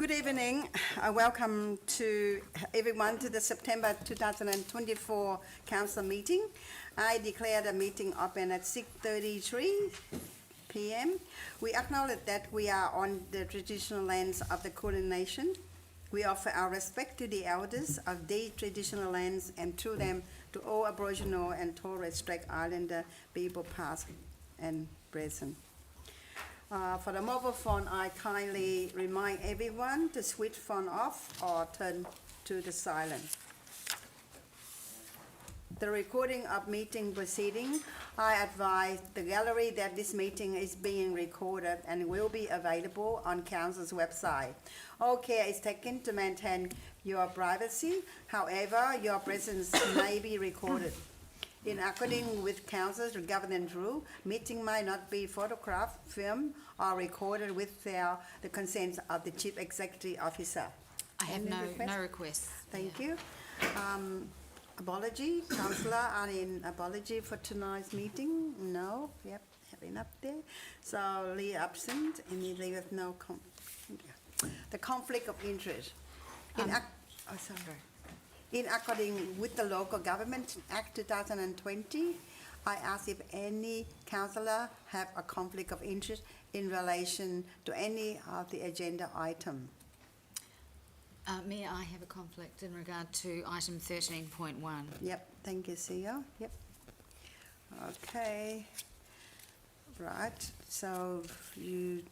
Good evening. Welcome to everyone to the September 2024 Council meeting. I declare the meeting open at 6:33 p.m. We acknowledge that we are on the traditional lands of the Kulin Nation. We offer our respect to the elders of these traditional lands and through them to all Aboriginal and Torres Strait Islander people past and present. For the mobile phone, I kindly remind everyone to switch phone off or turn to the silent. The recording of meeting proceeding, I advise the gallery that this meeting is being recorded and will be available on Council's website. All care is taken to maintain your privacy. However, your presence may be recorded. In accordance with Council's governance rule, meeting may not be photographed, filmed, or recorded without the consent of the Chief Executive Officer. I have no requests. Thank you. Apology, Councillor, any apology for tonight's meeting? No. Yep, having up there. So Lee absent, and you leave with no. The conflict of interest. In accordance with the Local Government Act 2020, I ask if any councillor have a conflict of interest in relation to any of the agenda item. Mayor, I have a conflict in regard to item 13.1. Yep, thank you, CEO. Yep. Okay. Right, so you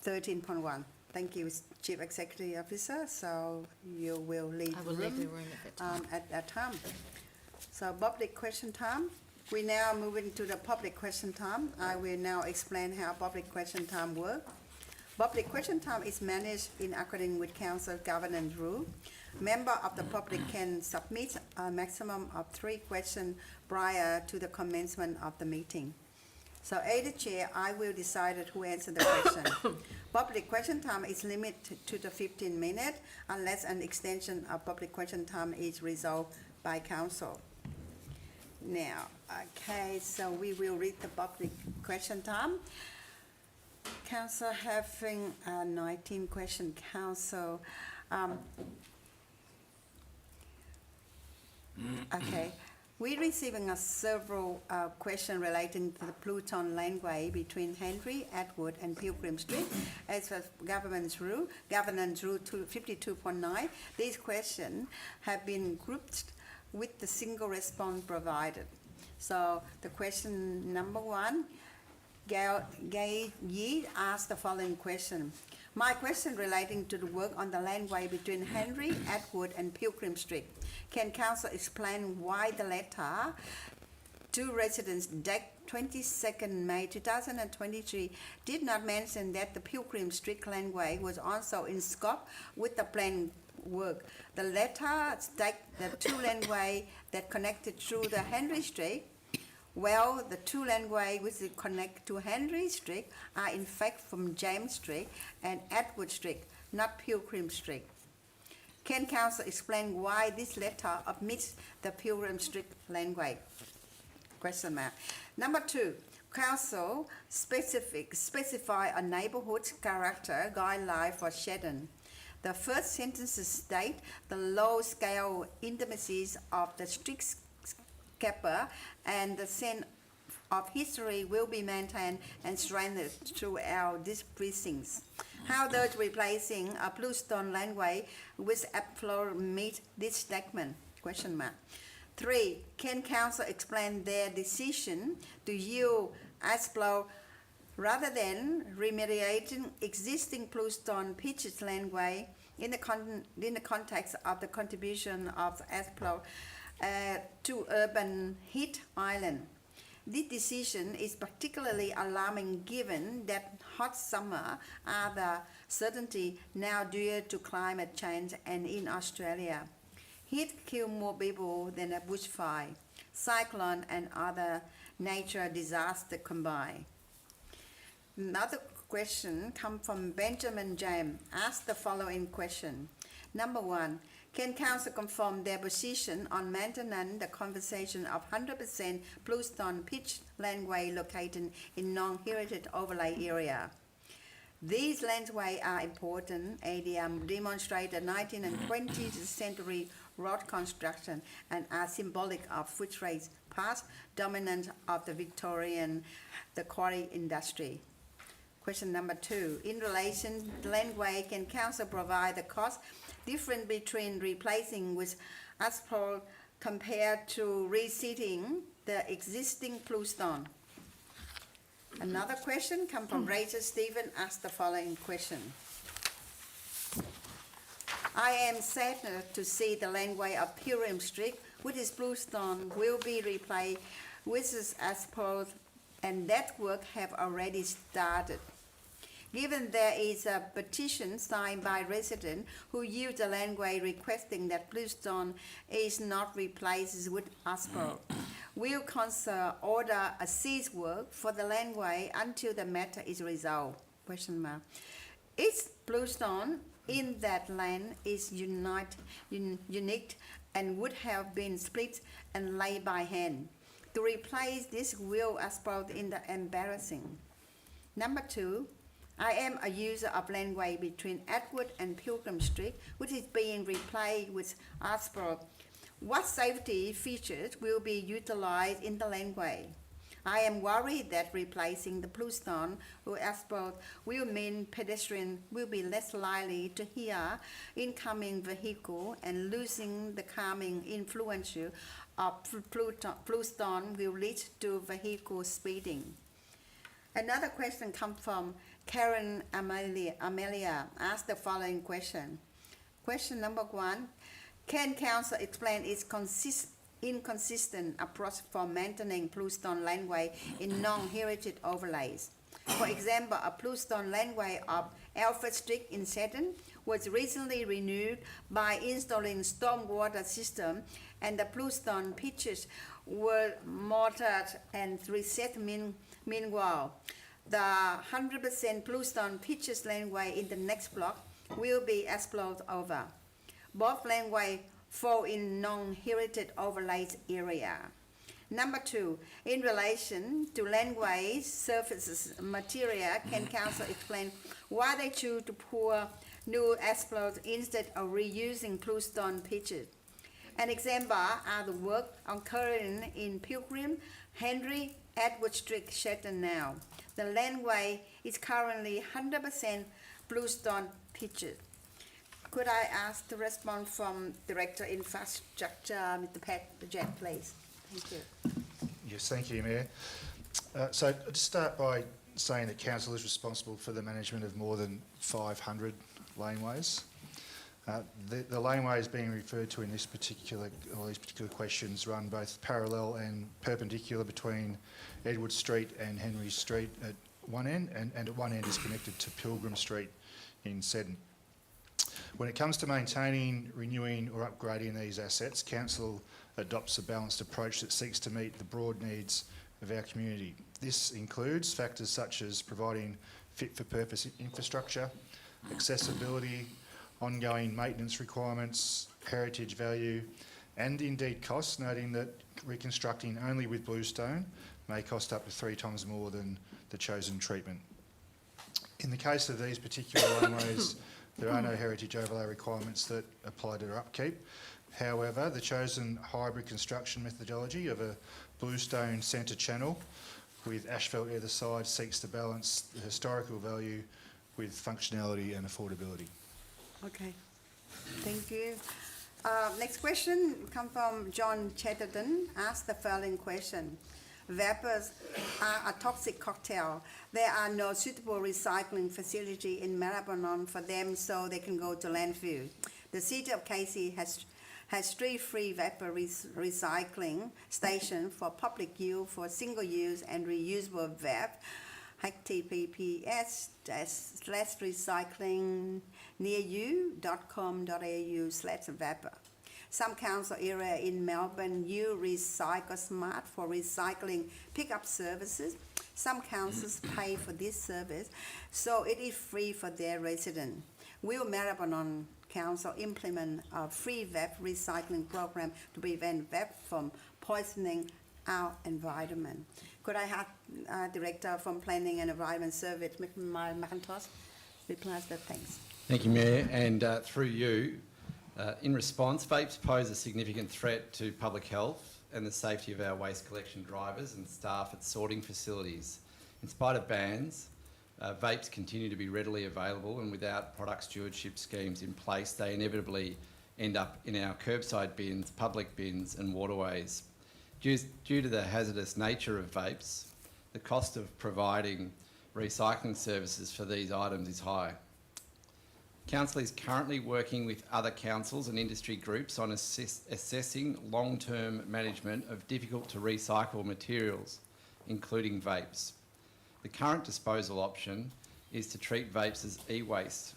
13.1. Thank you, Chief Executive Officer. So you will leave I will leave the room at that time. So public question time. We now move into the public question time. I will now explain how public question time works. Public question time is managed in accordance with Council governance rule. Member of the public can submit a maximum of 3 questions prior to the commencement of the meeting. So as the chair, I will decide who answers the question. Public question time is limited to the 15 minutes unless an extension of public question time is resolved by council. Now, okay, so we will read the public question time. Council having 19 questions. Council, okay. We're receiving several questions relating to the Bluestone Laneway between Henry, Atwood and Pilgrim Street as per governance rule 52.9. These questions have been grouped with the single response provided. So the question number 1, Gay Yi asked the following question. My question relating to the work on the landway between Henry, Atwood and Pilgrim Street. Can Council explain why the letter to residents dated 22nd May 2023 did not mention that the Pilgrim Street landway was also in scope with the planned work? The letter states the 2 landway that connected through the Henry Street. Well, the 2 landway which connect to Henry Street are in fact from James Street and Atwood Street, not Pilgrim Street. Can Council explain why this letter omits the Pilgrim Street landway? Question mark. Number 2, Council specify a neighbourhood character guideline for Seddon. The first sentence state the low-scale intimacies of the street Cowper and the sense of history will be maintained and strengthened throughout these precincts. How does replacing a Bluestone Laneway with upflow meet this statement? Question mark. 3, can Council explain their decision to use upflow rather than remediating existing Bluestone pitched laneway in the context of the contribution of upflow to urban heat island? This decision is particularly alarming given that hot summer are the certainty now due to climate change, and in Australia, heat kills more people than a bushfire, cyclone and other nature disasters combined. Another question comes from Benjamin James. Ask the following question. Number 1, can Council confirm their position on maintaining the conservation of 100% Bluestone pitched landway located in non-heritage overlay area? These landsways are important as they demonstrate the 19th and 20th century road construction and are symbolic of Footscray's past dominance of the Victorian quarry industry. Question number 2. In relation to Laneway, can council provide the cost difference between replacing with asphalt compared to reseating the existing Bluestone? Another question comes from Rachel Stephen, asked the following question. I am saddened to see the Laneway of Pilgrim Street with its Bluestone will be replaced with its asphalt, and that work have already started. Given there is a petition signed by residents who use the Laneway requesting that Bluestone is not replaced with asphalt, will council order a cease work for the Laneway until the matter is resolved? Question mark. Each Bluestone in that land is unique and would have been split and laid by hand. To replace this wheel asphalt is embarrassing. Number 2. I am a user of Laneway between Atwood and Pilgrim Street, which is being replaced with asphalt. What safety features will be utilized in the Laneway? I am worried that replacing the Bluestone with asphalt will mean pedestrians will be less likely to hear incoming vehicle, and losing the calming influence of Bluestone will lead to vehicle speeding. Another question comes from Karen Amelia asked the following question. Question number 1. Can council explain its inconsistent approach for maintaining Bluestone Laneway in non-heritage overlays? For example, a Bluestone Laneway of Alfred Street in Seddon was recently renewed by installing stormwater system, and the Bluestone pitches were mortared and reset meanwhile. The 100% Bluestone pitches Laneway in the next block will be explored over. Both Laneway fall in non-heritage overlays area. Number 2, in relation to Laneway's surface material, can council explain why they choose to pour new asphalt instead of reusing Bluestone pitches? An example are the work occurring in Pilgrim, Henry, Atwood Street, Seddon now. The Laneway is currently 100% Bluestone pitches. Could I ask the response from Director Infrastructure, Mr. Pat Jack, please? Thank you. Yes, thank you, Mayor. So I'll just start by saying that Council is responsible for the management of more than 500 laneways. The laneways being referred to in these particular questions run both parallel and perpendicular between Edward Street and Henry Street at one end, and at one end is connected to Pilgrim Street in Seddon. When it comes to maintaining, renewing or upgrading these assets, Council adopts a balanced approach that seeks to meet the broad needs of our community. This includes factors such as providing fit-for-purpose infrastructure, accessibility, ongoing maintenance requirements, heritage value, and indeed costs, noting that reconstructing only with Bluestone may cost up to 3 times more than the chosen treatment. In the case of these particular laneways, there are no heritage overlay requirements that apply to their upkeep. However, the chosen hybrid construction methodology of a Bluestone centre channel with asphalt either side seeks to balance the historical value with functionality and affordability. Okay. Thank you. Next question comes from John Chatterton, asked the following question. Vapors are a toxic cocktail. There are no suitable recycling facility in Maribyrnong for them, so they can go to landfill. The City of Casey has 3 free vapor recycling stations for public use for single-use and reusable VAP. https://recyclingnearyou.com.au/vapor. Some council area in Melbourne use Recycle Smart for recycling pickup services. Some councils pay for this service, so it is free for their residents. Will Maribyrnong Council implement a free VAP recycling program to prevent VAP from poisoning our environment? Could I have Director from Planning and Environment Service, Mr. McIntosh, replies that thanks. Thank you, Mayor. And through you, in response, vapes pose a significant threat to public health and the safety of our waste collection drivers and staff at sorting facilities. In spite of bans, vapes continue to be readily available, and without product stewardship schemes in place, they inevitably end up in our curbside bins, public bins and waterways. Due to the hazardous nature of vapes, the cost of providing recycling services for these items is high. Council is currently working with other councils and industry groups on assessing long-term management of difficult to recycle materials, including vapes. The current disposal option is to treat vapes as e-waste.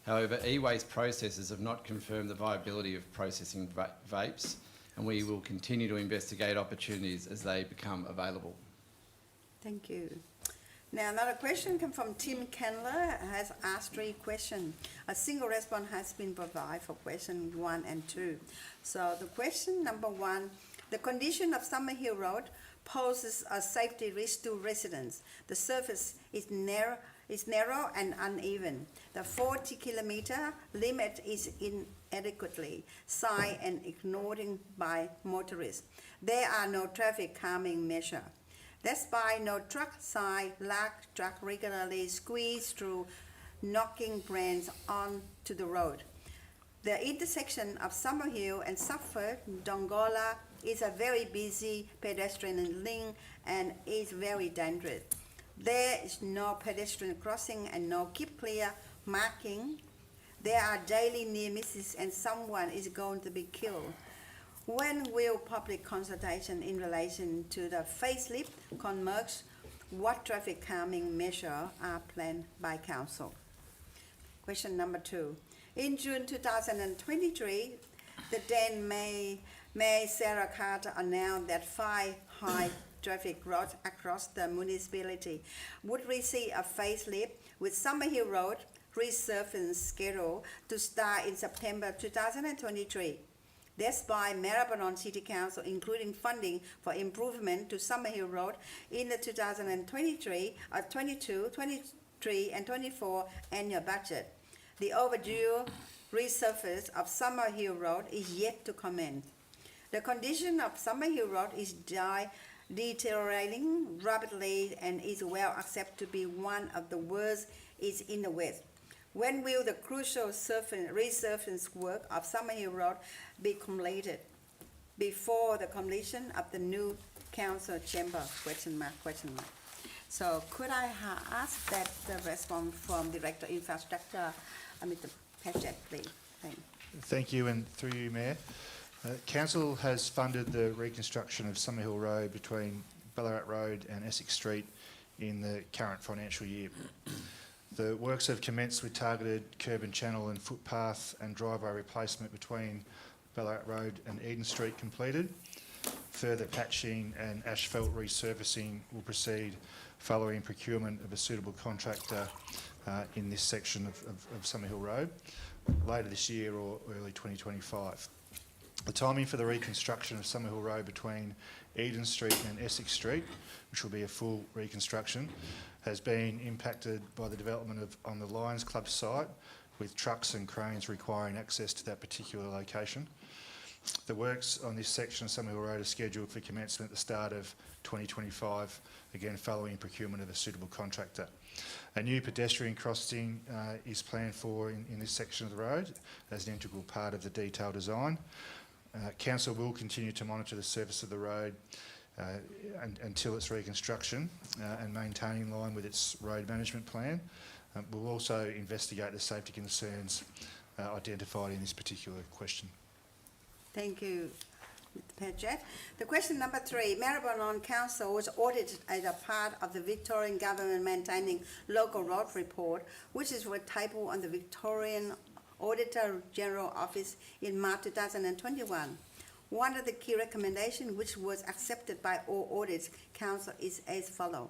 However, e-waste processors have not confirmed the viability of processing vapes, and we will continue to investigate opportunities as they become available. Thank you. Now, another question comes from Tim Kendler, has asked 3 questions. A single response has been provided for question 1 and 2. So the question number 1, the condition of Summerhill Road poses a safety risk to residents. The surface is narrow and uneven. The 40-kilometre limit is inadequately signed and ignored by motorists. There are no traffic calming measures. That's why no truck sign, large truck regularly squeeze through, knocking brands onto the road. The intersection of Summerhill and Suffolk, Dongola, is a very busy pedestrian link and is very dangerous. There is no pedestrian crossing and no keep clear marking. There are daily near misses and someone is going to be killed. When will public consultation in relation to the facelift commence? What traffic calming measures are planned by Council? Question number 2. In June 2023, the then Mayor Sarah Carter announced that 5 high traffic roads across the municipality would receive a facelift, with Summerhill Road resurfacing scheduled to start in September 2023. That's by Maribyrnong City Council, including funding for improvement to Summerhill Road in the 2023, 22, 23 and 24 annual budget. The overdue resurface of Summerhill Road is yet to commence. The condition of Summerhill Road is deteriorating rapidly and is well accepted to be one of the worst is in the West. When will the crucial resurfacing work of Summerhill Road be completed? Before the completion of the new council chamber? Question mark. So could I ask that the response from Director Infrastructure, Mr. Patchett, please? Thank you, and through you, Mayor. Council has funded the reconstruction of Summerhill Road between Ballarat Road and Essex Street in the current financial year. The works have commenced with targeted curb and channel and footpath and driveway replacement between Ballarat Road and Eden Street completed. Further patching and asphalt resurfacing will proceed following procurement of a suitable contractor in this section of Summerhill Road later this year or early 2025. The timing for the reconstruction of Summerhill Road between Eden Street and Essex Street, which will be a full reconstruction, has been impacted by the development on the Lions Club site, with trucks and cranes requiring access to that particular location. The works on this section of Summerhill Road are scheduled for commencement at the start of 2025, again following procurement of a suitable contractor. A new pedestrian crossing is planned for in this section of the road as an integral part of the detailed design. Council will continue to monitor the surface of the road until its reconstruction and maintain in line with its road management plan. We'll also investigate the safety concerns identified in this particular question. Thank you, Mr. Patchett. The question number 3, Maribyrnong Council was audited as a part of the Victorian Government maintaining local road report, which is tabled on the Victorian Auditor General Office in March 2021. One of the key recommendations which was accepted by all audits council is as follows.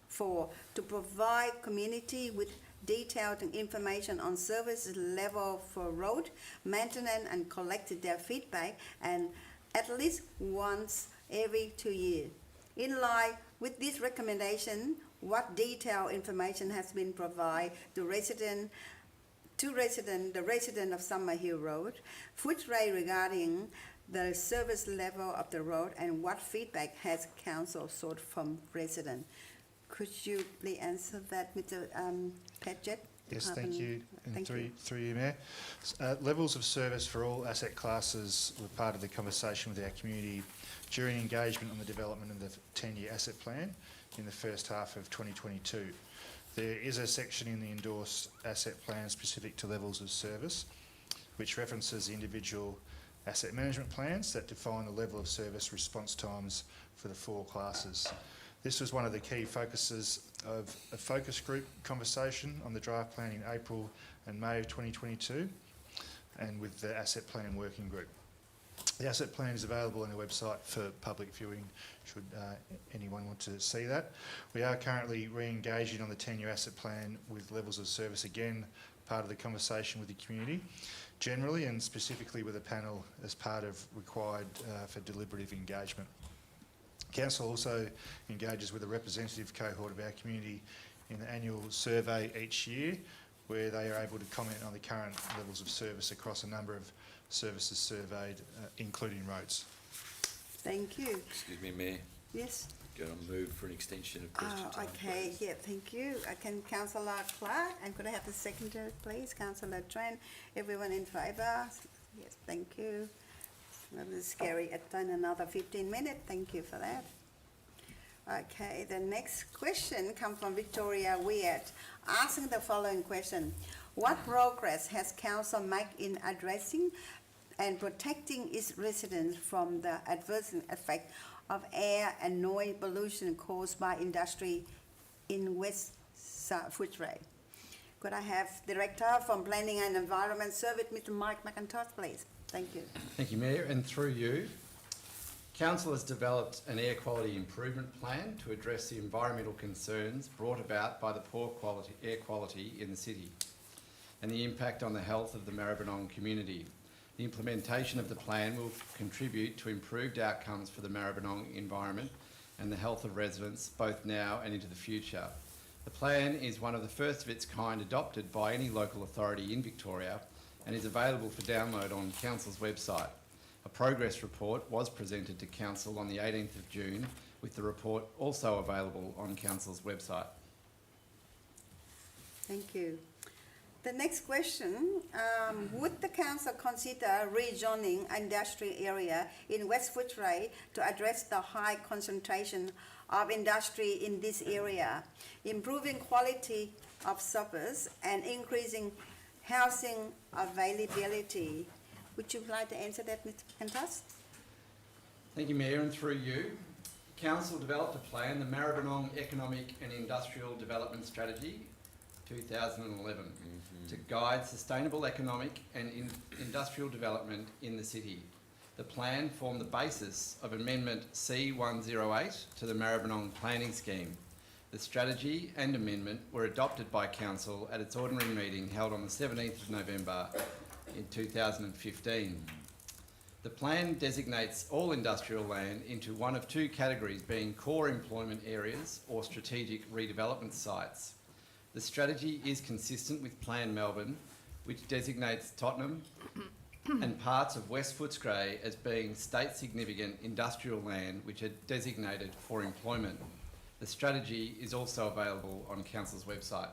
4, to provide community with detailed information on service level for road maintenance and collect their feedback and at least once every 2 years. In line with this recommendation, What detailed information has been provided to the resident of Summerhill Road, Footscray regarding the service level of the road, and what feedback has council sought from residents? Could you please answer that, Mr. Padgett? Yes, thank you. And through you, Mayor. Levels of service for all asset classes were part of the conversation with our community during engagement on the development of the 10-year asset plan in the first half of 2022. There is a section in the endorsed asset plan specific to levels of service, which references the individual asset management plans that define the level of service response times for the 4 classes. This was one of the key focuses of a focus group conversation on the draft plan in April and May of 2022, and with the asset plan working group. The asset plan is available on our website for public viewing should anyone want to see that. We are currently re-engaging on the 10-year asset plan with levels of service, again part of the conversation with the community generally, and specifically with a panel as part of required for deliberative engagement. Council also engages with a representative cohort of our community in the annual survey each year, where they are able to comment on the current levels of service across a number of services surveyed, including roads. Thank you. Excuse me, Mayor. Yes. Going to move for an extension of question time. Okay, please. yeah, thank you. Can Councillor Clark, and could I have the seconder, please? Councillor Tran, everyone in favour? Yes, thank you. That was scary. It's done another 15 minutes. Thank you for that. Okay, the next question comes from Victoria Weird, asking the following question. What progress has council made in addressing and protecting its residents from the adverse effect of air and noise pollution caused by industry in West Footscray? Could I have Director from Planning and Environment Service, Mr. Mike McIntosh, please? Thank you. Thank you, Mayor, and through you, Council has developed an air quality improvement plan to address the environmental concerns brought about by the poor air quality in the city and the impact on the health of the Maribyrnong community. The implementation of the plan will contribute to improved outcomes for the Maribyrnong environment and the health of residents both now and into the future. The plan is one of the first of its kind adopted by any local authority in Victoria and is available for download on Council's website. A progress report was presented to Council on the 18th of June, with the report also available on Council's website. Thank you. The next question, would the council consider rezoning industrial area in West Footscray to address the high concentration of industry in this area, improving quality of service and increasing housing availability? Would you like to answer that, Mr. McIntosh? Thank you, Mayor, and through you, Council developed a plan, the Maribyrnong Economic and Industrial Development Strategy 2011, to guide sustainable economic and industrial development in the city. The plan formed the basis of Amendment C108 to the Maribyrnong Planning Scheme. The strategy and amendment were adopted by Council at its ordinary meeting held on the 17th of November in 2015. The plan designates all industrial land into one of 2 categories, being core employment areas or strategic redevelopment sites. The strategy is consistent with Plan Melbourne, which designates Tottenham and parts of West Footscray as being state significant industrial land which are designated for employment. The strategy is also available on Council's website.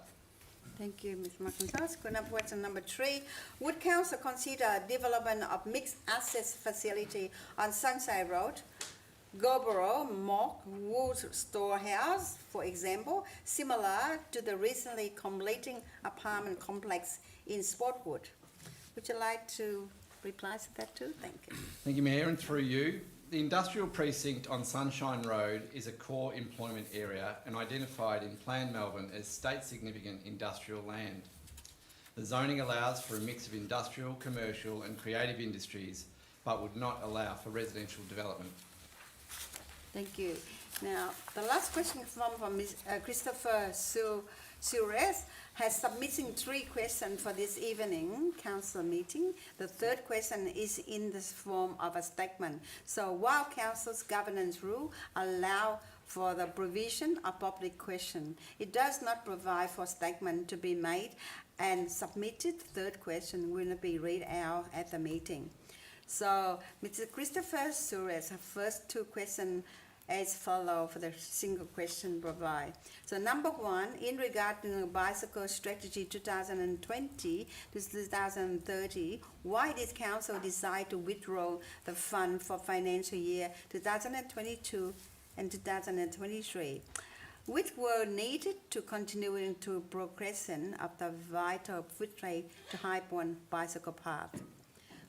Thank you, Ms. McIntosh. Good enough. Question number 3. Would council consider development of mixed access facility on Sunshine Road, Goboro, Mock, Wood Storehouse, for example, similar to the recently completing apartment complex in Spotwood? Would you like to reply to that too? Thank you. Thank you, Mayor, and through you, the industrial precinct on Sunshine Road is a core employment area and identified in Plan Melbourne as state significant industrial land. The zoning allows for a mix of industrial, commercial and creative industries, but would not allow for residential development. Thank you. Now, the last question from Ms. Christopher Sue Suarez has submitting 3 questions for this evening council meeting. The third question is in the form of a statement. So while council's governance rule allow for the provision of public question, it does not provide for statement to be made and submitted. Third question will not be read out at the meeting. So Mr. Christopher Suarez, first 2 questions as follow for the single question provide. So number 1, in regard to the bicycle strategy 2020 to 2030, why did council decide to withdraw the fund for financial year 2022 and 2023, which were needed to continue into progression of the vital Footscray to High Point bicycle path?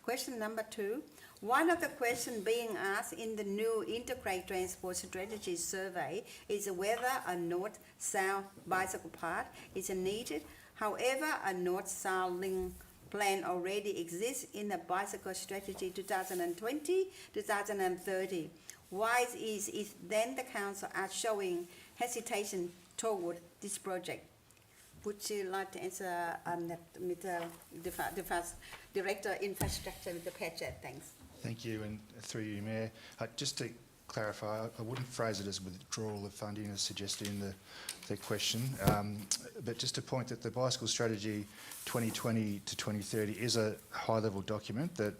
Question number 2, one of the questions being asked in the new Integrated Transport Strategy Survey is whether a north-south bicycle path is needed. However, a north-south link plan already exists in the Bicycle Strategy 2020-2030. Why is it then the council are showing hesitation toward this project? Would you like to answer Mr. Director Infrastructure, Mr. Patchett? Thanks. Thank you, and through you, Mayor. Just to clarify, I wouldn't phrase it as withdrawal of funding as suggested in the question, but just to point that the Bicycle Strategy 2020 to 2030 is a high-level document that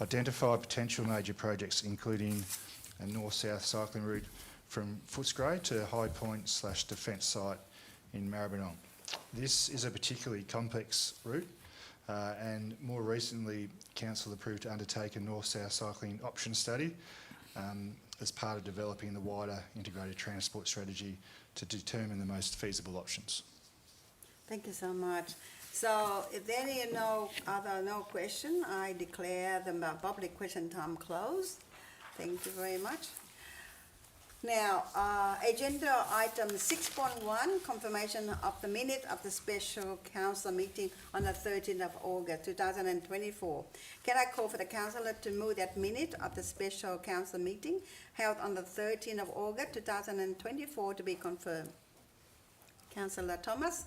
identified potential major projects, including a north-south cycling route from Footscray to High Point / Defence site in Maribyrnong. This is a particularly complex route, and more recently, Council approved to undertake a north-south cycling option study as part of developing the wider integrated transport strategy to determine the most feasible options. Thank you so much. So if there are no question, I declare the public question time closed. Thank you very much. Now, agenda item 6.1, confirmation of the minute of the special council meeting on the 13th of August 2024. Can I call for the councillor to move that minute of the special council meeting held on the 13th of August 2024 to be confirmed? Councillor Thomas?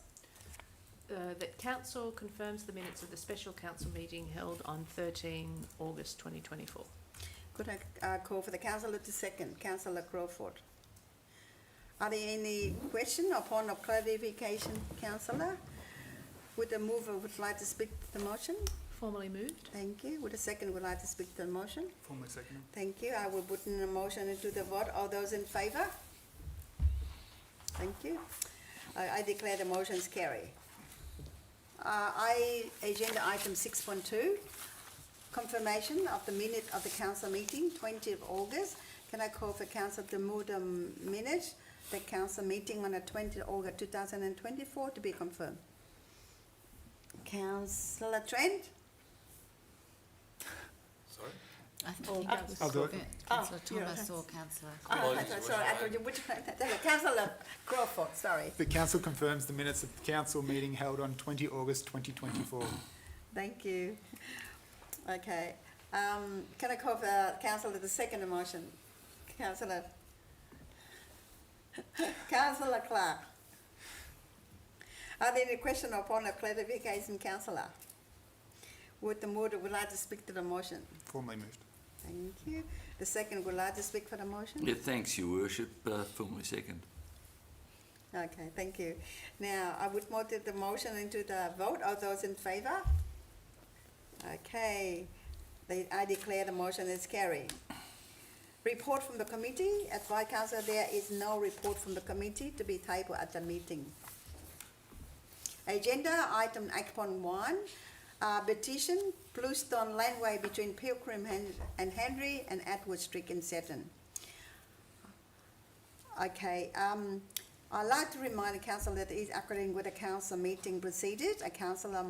That council confirms the minutes of the special council meeting held on 13 August 2024. Could I call for the councillor to second? Councillor Crawford. Are there any question or point of clarification, councillor? Would the mover would like to speak to the motion? Formally moved. Thank you. Would the second would like to speak to the motion? Formally seconded. Thank you. I will put in the motion into the vote. All those in favour? Thank you. I declare the motions carry. Agenda item 6.2. Confirmation of the minute of the council meeting, 20th of August. Can I call for council to move the minute, the council meeting on the 20th of August 2024 to be confirmed? Councillor Trent? Sorry? I think that was I'll do it. Councillor you're Thomas right. or Councillor. Sorry, I thought you would. Councillor Crawford, sorry. The council confirms the minutes of the council meeting held on 20 August 2024. Thank you. Okay. Can I call for councillor the second motion? Councillor Clark. Are there any question or point of clarification, councillor? Would the mover would like to speak to the motion? Formally moved. Thank you. The second would like to speak for the motion? Yeah, thanks, Your Worship. Formally second. Okay, thank you. Now, I would move the motion into the vote. All those in favour? Okay. I declare the motion is carried. Report from the committee. Advise council there is no report from the committee to be tabled at the meeting. Agenda item 8.1. Petition, Bluestone Laneway between Pilgrim and Henry and Atwood Street in Seddon. Okay, I'd like to remind the council that it is according with the council meeting proceeded. A councillor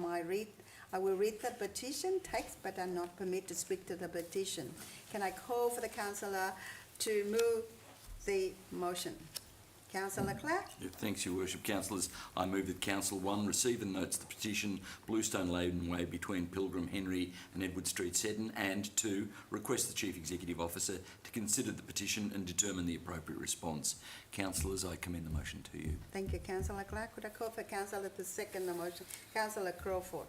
I will read the petition text, but I'm not permitted to speak to the petition. Can I call for the councillor to move the motion? Councillor Clark. Yeah, thanks, Your Worship. Councillors, I move that Council 1 receive and notes the petition Bluestone Laneway between Pilgrim, Henry and Edward Street, Seddon, and 2, request the Chief Executive Officer to consider the petition and determine the appropriate response. Councillors, I commend the motion to you. Thank you, Councillor Clark. Could I call for Councillor to second the motion? Councillor Crawford.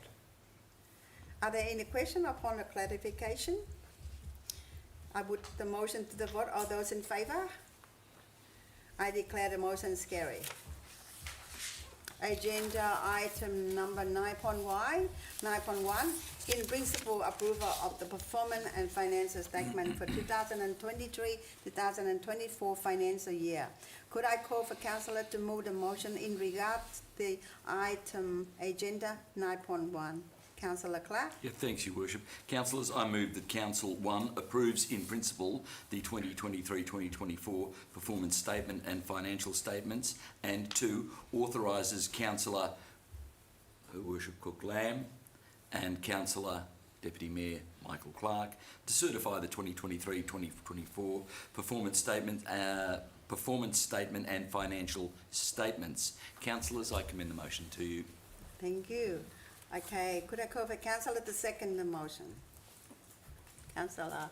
Are there any questions upon the clarification? I put the motion to the vote. All those in favour? I declare the motion carried. Agenda item number 9.1, in principle approval of the performance and financial statement for 2023-2024 financial year. Could I call for Councillor to move the motion in regards to the item agenda 9.1? Councillor Clark. Yeah, thanks, Your Worship. Councillors, I move that Council 1 approves in principle the 2023-2024 performance statement and financial statements, and 2, authorises Councillor Her Worship Cook Lamb and Councillor Deputy Mayor Michael Clark to certify the 2023-2024 performance statement and financial statements. Councillors, I commend the motion to you. Thank you. Okay, could I call for Councillor to second the motion? Councillor,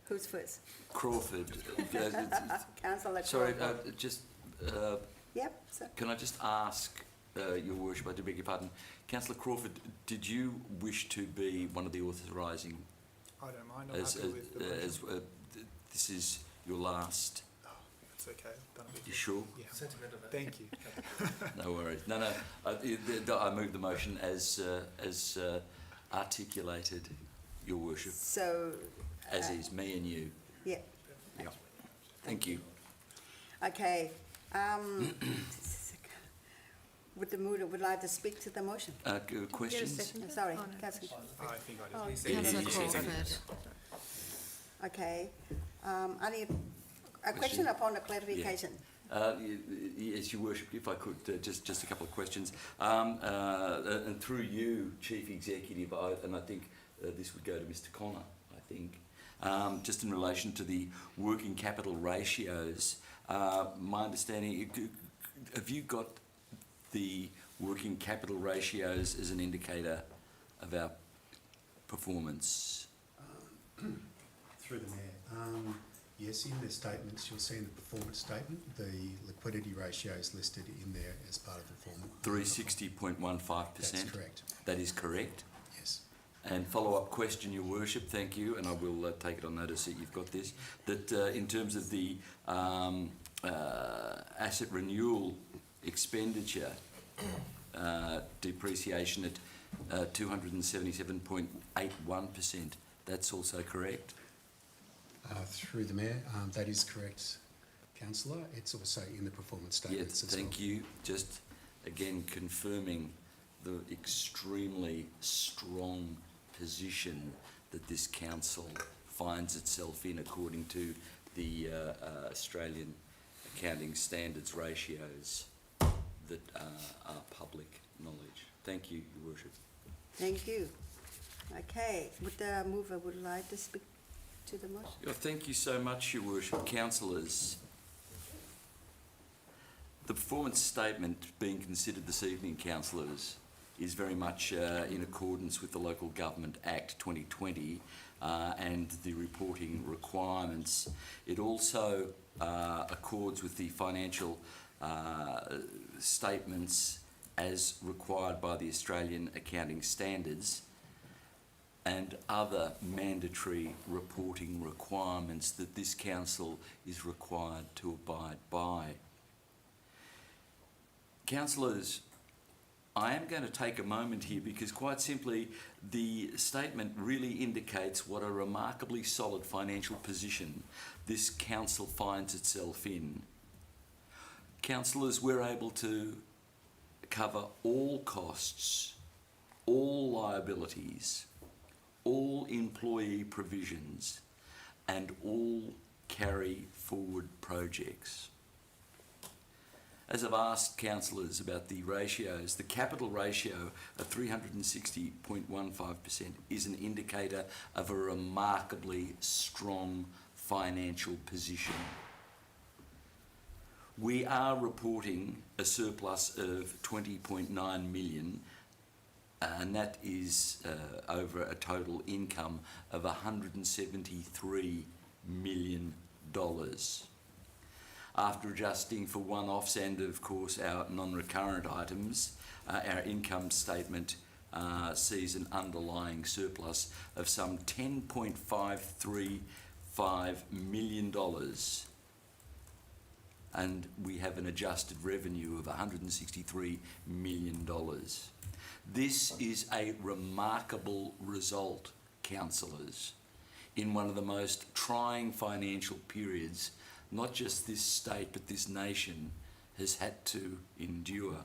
who's first? Crawford. Councillor Sorry, Crawford. Yep, sir. Can I just ask, Your Worship, I do beg your pardon, Councillor Crawford, did you wish to be one of the authorising? I don't mind. I'm happy with the motion. This is your last. It's okay. I've done it You before. sure? Yeah. Thank you. No worries. No. I move the motion as articulated, Your Worship, So, as is me and you. yeah, Yeah. Thank you. okay. Would the mover would like to speak to the motion? Questions? Sorry, Oh, no. Councillor. I think I Oh, just. Councillor you Crawford. Okay. Any, a question upon the clarification? Yes, Your Worship, if I could, just a couple of questions. And through you, Chief Executive, and I think this would go to Mr. Connor, I think, just in relation to the working capital ratios, my understanding, have you got the working capital ratios as an indicator of our performance? Through the Mayor. Yes, in the statements, you'll see in the performance statement, the liquidity ratio is listed in there as part of the performance. 360.15%? That's correct. That is correct? Yes. And follow-up question, Your Worship, thank you, and I will take it on notice that you've got this, that in terms of the asset renewal expenditure, depreciation at 277.81%, that's also correct? Through the Mayor, that is correct, Councillor. It's also in the performance statements Yes, as well. thank you. Just again confirming the extremely strong position that this council finds itself in according to the Australian accounting standards ratios that are public knowledge. Thank you, Your Worship. Thank you. Okay, would the mover would like to speak to the motion? Thank you so much, Your Worship. Councillors, the performance statement being considered this evening, councillors, is very much in accordance with the Local Government Act 2020 and the reporting requirements. It also accords with the financial statements as required by the Australian accounting standards and other mandatory reporting requirements that this council is required to abide by. Councillors, I am going to take a moment here because quite simply the statement really indicates what a remarkably solid financial position this council finds itself in. Councillors, we're able to cover all costs, all liabilities, all employee provisions and all carry forward projects. As I've asked councillors about the ratios, the capital ratio of 360.15% is an indicator of a remarkably strong financial position. We are reporting a surplus of 20.9 million, and that is over a total income of $173 million. After adjusting for one-offs and, of course, our non-recurrent items, our income statement sees an underlying surplus of some $10.535 million, and we have an adjusted revenue of $163 million. This is a remarkable result, councillors, in one of the most trying financial periods not just this state but this nation has had to endure.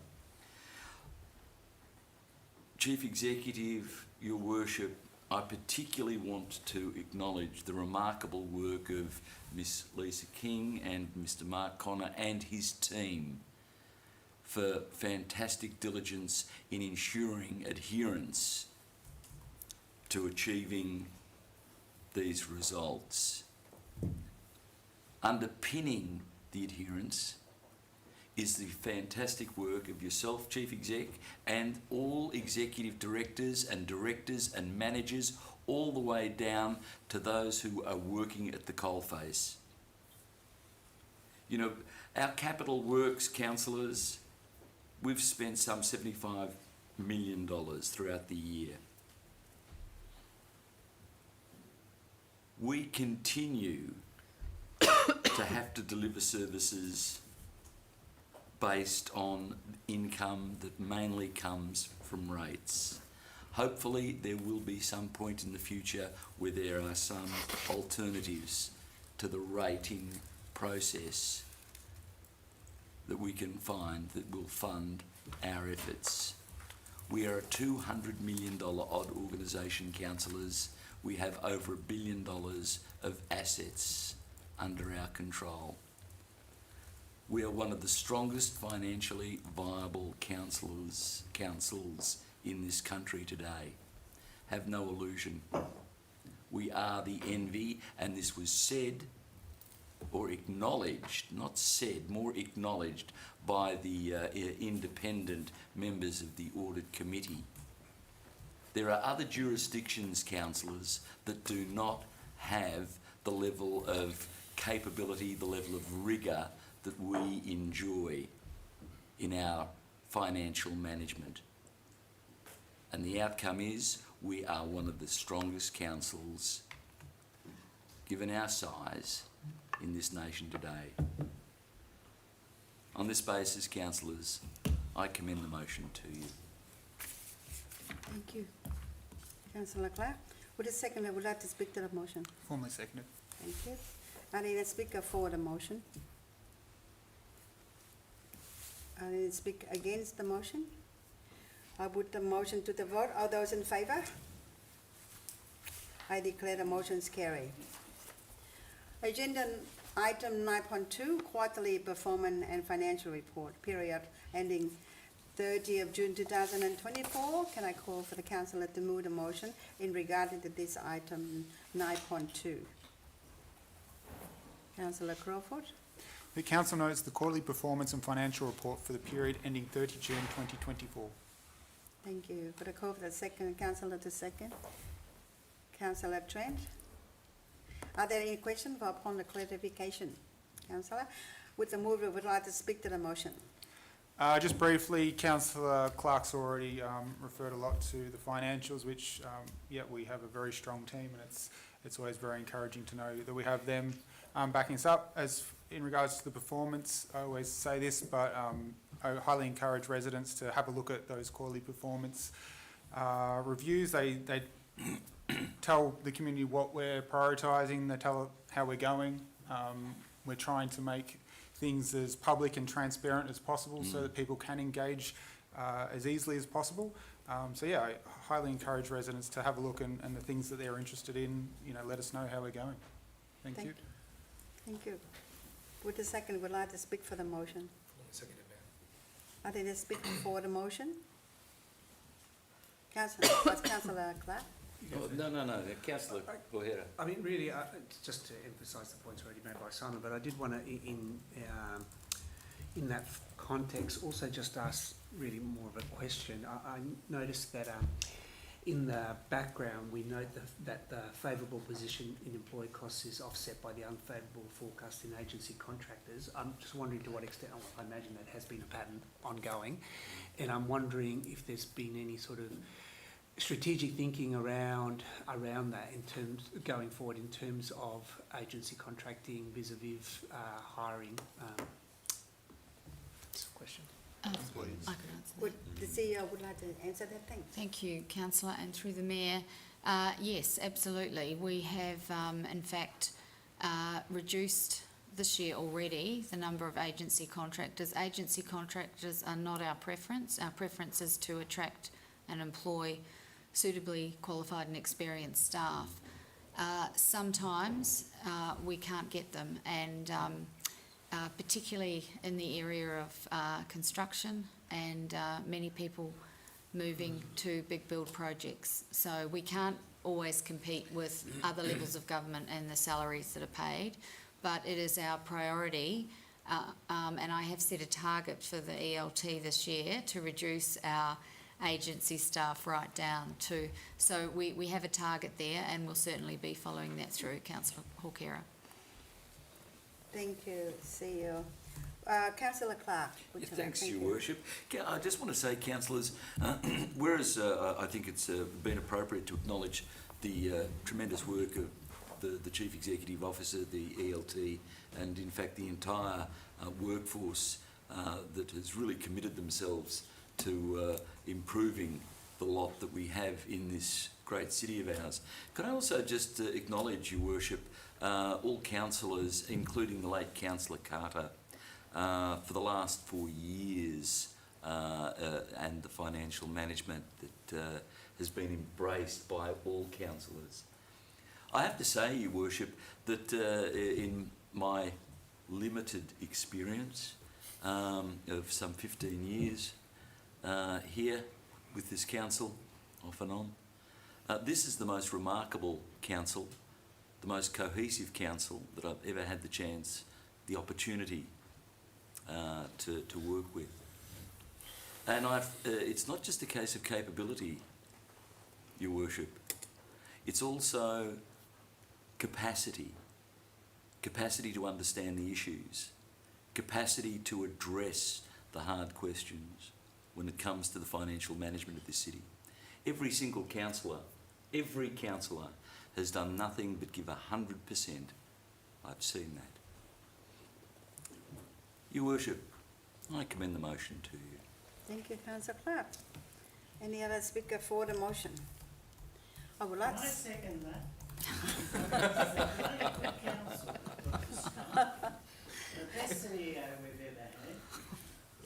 Chief Executive, Your Worship, I particularly want to acknowledge the remarkable work of Miss Lisa King and Mr. Mark Connor and his team for fantastic diligence in ensuring adherence to achieving these results. Underpinning the adherence is the fantastic work of yourself, Chief Exec, and all executive directors and managers, all the way down to those who are working at the coalface. You know, our capital works councillors, we've spent some $75 million throughout the year. We continue to have to deliver services based on income that mainly comes from rates. Hopefully there will be some point in the future where there are some alternatives to the rating process that we can find that will fund our efforts. We are a $200 million odd organisation, councillors. We have over $1 billion of assets under our control. We are one of the strongest financially viable councils in this country today. Have no illusion. We are the envy, and this was said or acknowledged, not said, more acknowledged by the independent members of the Audit Committee. There are other jurisdictions, councillors, that do not have the level of capability, the level of rigour that we enjoy in our financial management. And the outcome is we are one of the strongest councils, given our size, in this nation today. On this basis, councillors, I commend the motion to you. Thank you. Councillor Clark. Would a seconder would like to speak to the motion? Formally seconded. Thank you. Are there any speaker for the motion? Are there any speak against the motion? I put the motion to the vote. All those in favour? I declare the motions carried. Agenda item 9.2, quarterly performance and financial report, period ending 30th of June 2024. Can I call for the councillor to move the motion in regard to this item 9.2? Councillor Crawford. The council notes the quarterly performance and financial report for the period ending 30 June 2024. Thank you. For the call for the second, councillor to second. Councillor Trent. Are there any questions upon the clarification? Councillor, would the mover would like to speak to the motion? Just briefly, Councillor Clark's already referred a lot to the financials, which, yeah, we have a very strong team, and it's always very encouraging to know that we have them backing us up. As in regards to the performance, I always say this, but I highly encourage residents to have a look at those quarterly performance reviews. They tell the community what we're prioritising, they tell how we're going. We're trying to make things as public and transparent as possible so that people can engage as easily as possible. So yeah, I highly encourage residents to have a look and the things that they're interested in, you know, let us know how we're going. Thank you. Thank you. Would the second would like to speak for the motion? Seconded, ma'am. Are there any speakers for the motion? Councillor Clark? Oh, no, Councillor O'Hara. I mean, really, just to emphasise the points already made by Simon, but I did want to, in that context, also just ask really more of a question. I noticed that in the background, we note that the favourable position in employee costs is offset by the unfavourable forecast in agency contractors. I'm just wondering to what extent, I imagine that has been a pattern ongoing, and I'm wondering if there's been any sort of strategic thinking around that in terms going forward in terms of agency contracting vis-a-vis hiring. That's a question. I could answer that. The CEO would like to answer that, thanks. Thank you, Councillor, and through the Mayor. Yes, absolutely. We have, in fact, reduced this year already the number of agency contractors. Agency contractors are not our preference. Our preference is to attract and employ suitably qualified and experienced staff. Sometimes we can't get them, and particularly in the area of construction and many people moving to big build projects. So we can't always compete with other levels of government and the salaries that are paid, but it is our priority, and I have set a target for the ELT this year to reduce our agency staff right down to, so we have a target there, and we'll certainly be following that through, Councillor Hawkera. Thank you, CEO. Councillor Clark. would you like- Thanks, thank Your you. Worship. I just want to say, councillors, whereas I think it's been appropriate to acknowledge the tremendous work of the Chief Executive Officer, the ELT, and in fact the entire workforce that has really committed themselves to improving the lot that we have in this great city of ours. Can I also just acknowledge, Your Worship, all councillors, including the late Councillor Carter, for the last 4 years, and the financial management that has been embraced by all councillors. I have to say, Your Worship, that in my limited experience of some 15 years here with this council, off and on, this is the most remarkable council, the most cohesive council that I've ever had the chance, the opportunity to work with. And it's not just a case of capability, Your Worship, it's also capacity to understand the issues, capacity to address the hard questions when it comes to the financial management of this city. Every single councillor, has done nothing but give 100%. I've seen that. Your Worship, I commend the motion to you. Thank you, Councillor Clark. Any other speaker for the motion? I would like to... I second that. The best CEO we've ever had.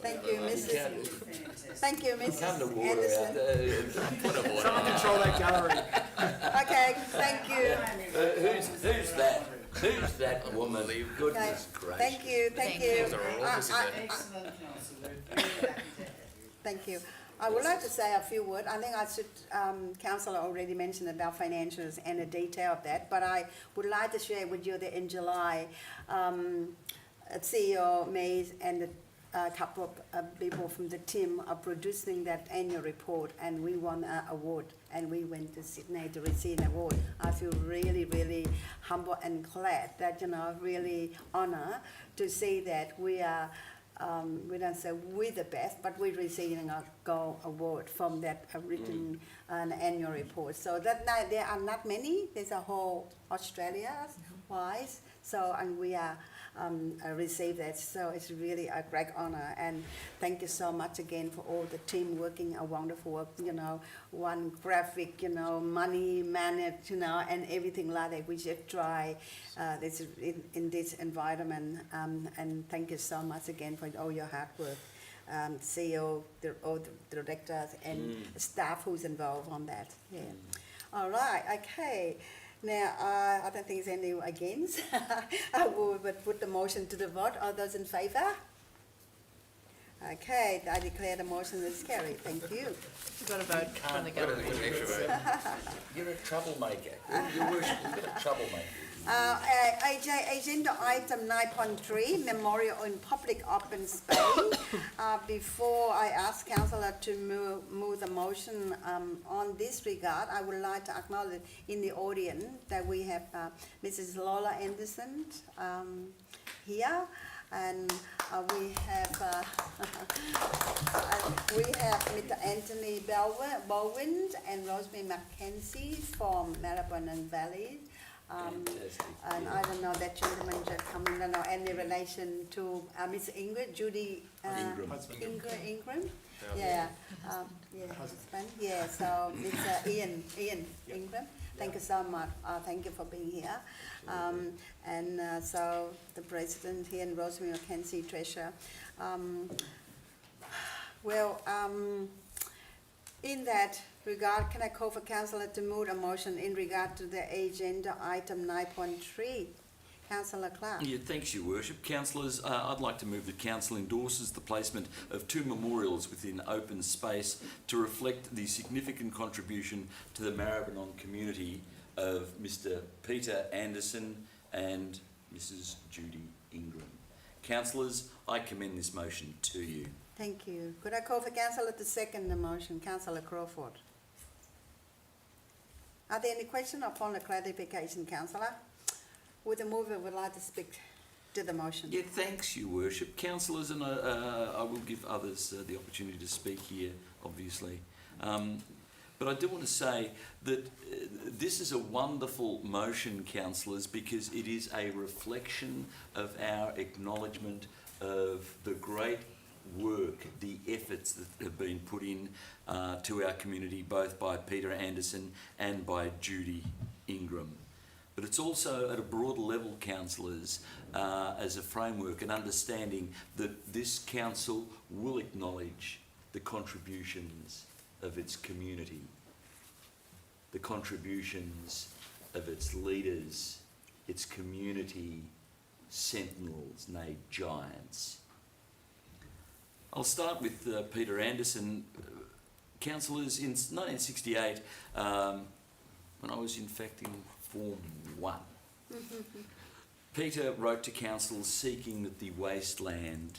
Thank you, Mrs. Thank you, Mrs. Come to water Anderson. out. Put a water Someone out. control that gallery. Okay, thank you. Who's that? Who's that woman? Goodness gracious. Thank you. Excellent councillor. Very happy to have you. Thank you. I would like to say a few words. I think I should, Councillor already mentioned about financials and the detail of that, but I would like to share with you that in July, CEO Mays and a couple of people from the team are producing that annual report, and we won an award, and we went to Sydney to receive an award. I feel really, really humble and glad that, really honour to see that we are, we don't say we're the best, but we're receiving a gold award from that written annual report. So that there are not many. There's a whole Australia-wise. So, and we are received that. So it's really a great honour. And thank you so much again for all the team working a wonderful work. One graphic, money managed, and everything like that. We just try this in this environment. And thank you so much again for all your hard work. CEO, all the directors and staff who's involved on that. Yeah. All right. Okay. Now, I don't think there's any against. I would put the motion to the vote. All those in favour? Okay, I declare the motion is carried. Thank you. You've got to vote on the gallery. You're a troublemaker. Your Worship, you've got a troublemaker. Agenda item 9.3, memorial in public open space. Before I ask councillor to move the motion on this regard, I would like to acknowledge in the audience that we have Mrs. Lola Anderson here, and we have Mr. Anthony Baldwin and Rosemary Mackenzie from Maribyrnong and Valley. Fantastic. And I don't know, that gentleman just coming, I don't know any relation to Miss Ingrid, Judy Ingram. Ingram? Yeah, husband, yeah, so it's Ian Ingram. Thank you so much, thank you for being here. So the president here and Rosemary Mackenzie, treasurer. In that regard, can I call for councillor to move a motion in regard to the agenda item 9.3? Councillor Clark. Yeah, thanks, Your Worship. Councillors, I'd like to move that Council endorses the placement of 2 memorials within open space to reflect the significant contribution to the Maribyrnong community of Mr. Peter Anderson and Mrs. Judy Ingram. Councillors, I commend this motion to you. Thank you. Could I call for councillor to second the motion? Councillor Crawford. Are there any questions or point of clarification, councillor? Would the mover would like to speak to the motion? Yeah, thanks, Your Worship. Councillors, and I will give others the opportunity to speak here, obviously. But I do want to say that this is a wonderful motion, councillors, because it is a reflection of our acknowledgement of the great work, the efforts that have been put in to our community, both by Peter Anderson and by Judy Ingram. But it's also at a broader level, councillors, as a framework and understanding that this council will acknowledge the contributions of its community, the contributions of its leaders, its community sentinels, nay giants. I'll start with Peter Anderson. Councillors, in 1968, when I was in fact in Form 1, Peter wrote to council seeking that the wasteland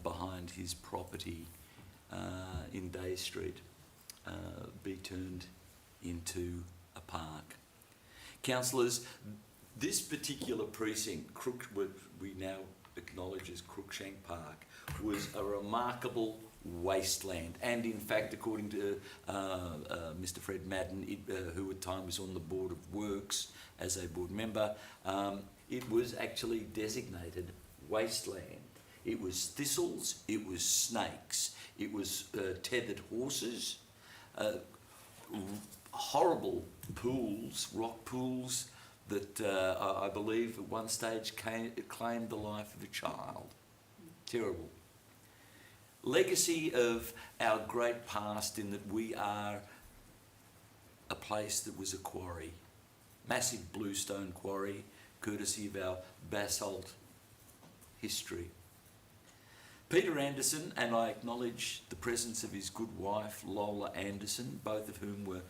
behind his property in Day Street be turned into a park. Councillors, this particular precinct, what we now acknowledge as Crookshank Park, was a remarkable wasteland, and in fact, according to Mr. Fred Madden, who at times was on the Board of Works as a board member, it was actually designated wasteland. It was thistles, it was snakes, it was tethered horses, horrible pools, rock pools that I believe at one stage claimed the life of a child. Terrible. Legacy of our great past in that we are a place that was a quarry, massive Bluestone quarry, courtesy of our basalt history. Peter Anderson, and I acknowledge the presence of his good wife, Lola Anderson, both of whom were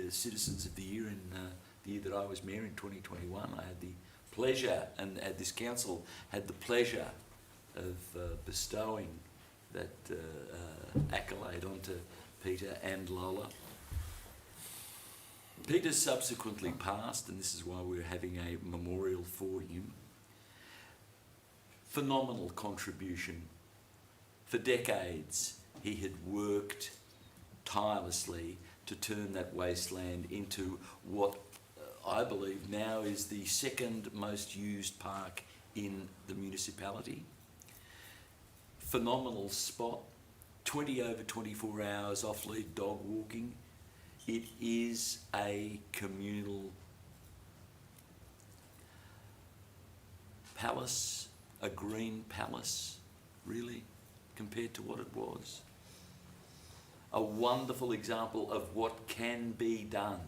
Citizens of the Year in the year that I was Mayor in 2021. I had the pleasure, and this council had the pleasure of bestowing that accolade onto Peter and Lola. Peter subsequently passed, and this is why we're having a memorial for him. Phenomenal contribution. For decades, he had worked tirelessly to turn that wasteland into what I believe now is the second most used park in the municipality. Phenomenal spot, 20 over 24 hours off-lead dog walking. It is a communal palace, a green palace, really, compared to what it was. A wonderful example of what can be done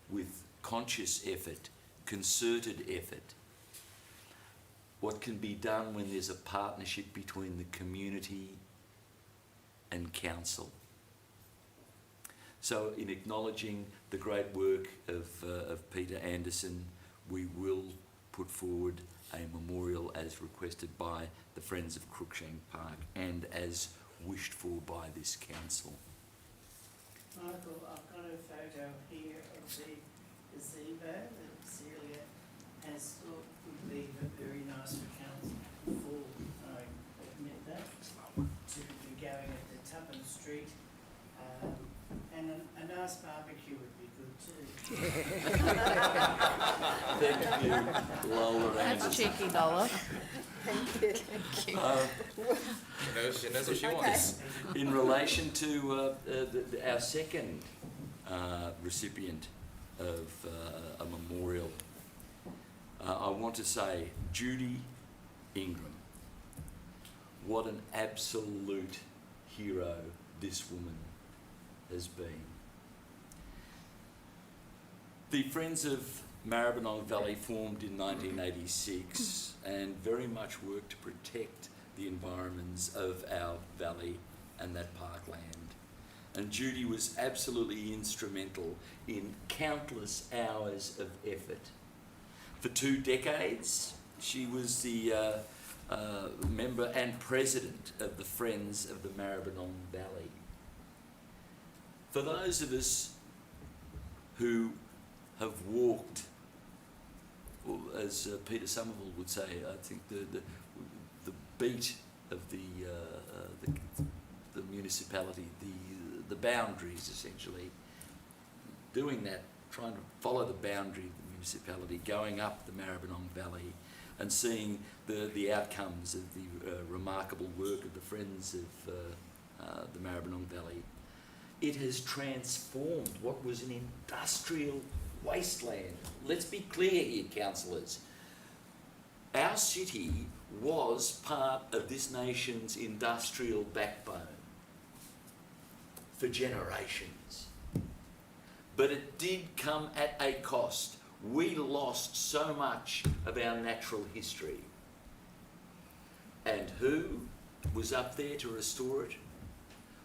with conscious effort, concerted effort. What can be done when there's a partnership between the community and council. So in acknowledging the great work of Peter Anderson, we will put forward a memorial as requested by the Friends of Crookshank Park and as wished for by this council. Michael, I've got a photo here of the gazebo that Celia has thought would be very nice for council for, I admit that, to be going at the Tuppen Street. And a nice barbecue would be good too. Thank you, Lola That's Anderson. cheeky, Lola. She knows what she wants. In relation to our second recipient of a memorial, I want to say Judy Ingram. What an absolute hero this woman has been. The Friends of Maribyrnong Valley formed in 1986 and very much worked to protect the environments of our valley and that parkland. And Judy was absolutely instrumental in countless hours of effort. For 2 decades, she was the member and president of the Friends of the Maribyrnong Valley. For those of us who have walked, well, as Peter Somerville would say, I think the beat of the municipality, the boundaries essentially, doing that, trying to follow the boundary of the municipality, going up the Maribyrnong Valley and seeing the outcomes of the remarkable work of the Friends of the Maribyrnong Valley. It has transformed what was an industrial wasteland. Let's be clear here, councillors. Our city was part of this nation's industrial backbone for generations. But it did come at a cost. We lost so much of our natural history. And who was up there to restore it?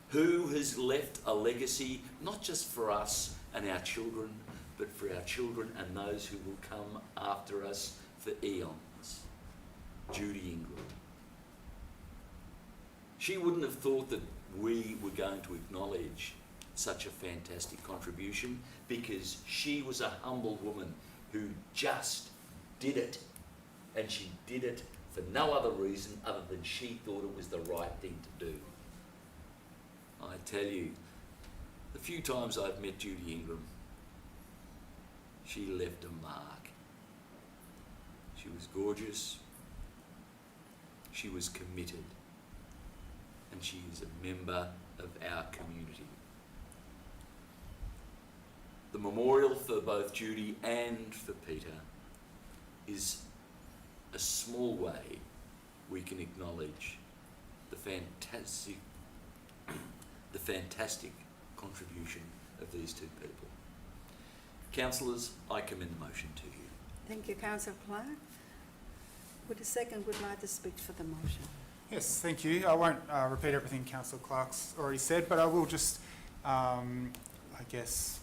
Who has left a legacy, not just for us and our children, but for our children and those who will come after us for eons? Judy Ingram. She wouldn't have thought that we were going to acknowledge such a fantastic contribution, because she was a humble woman who just did it. And she did it for no other reason other than she thought it was the right thing to do. I tell you, the few times I've met Judy Ingram, she left a mark. She was gorgeous, she was committed, and she is a member of our community. The memorial for both Judy and for Peter is a small way we can acknowledge the fantastic contribution of these two people. Councillors, I commend the motion to you. Thank you, Councillor Clark. Would a second would like to speak for the motion? Yes, thank you. I won't repeat everything Councillor Clark's already said, but I will just, I guess,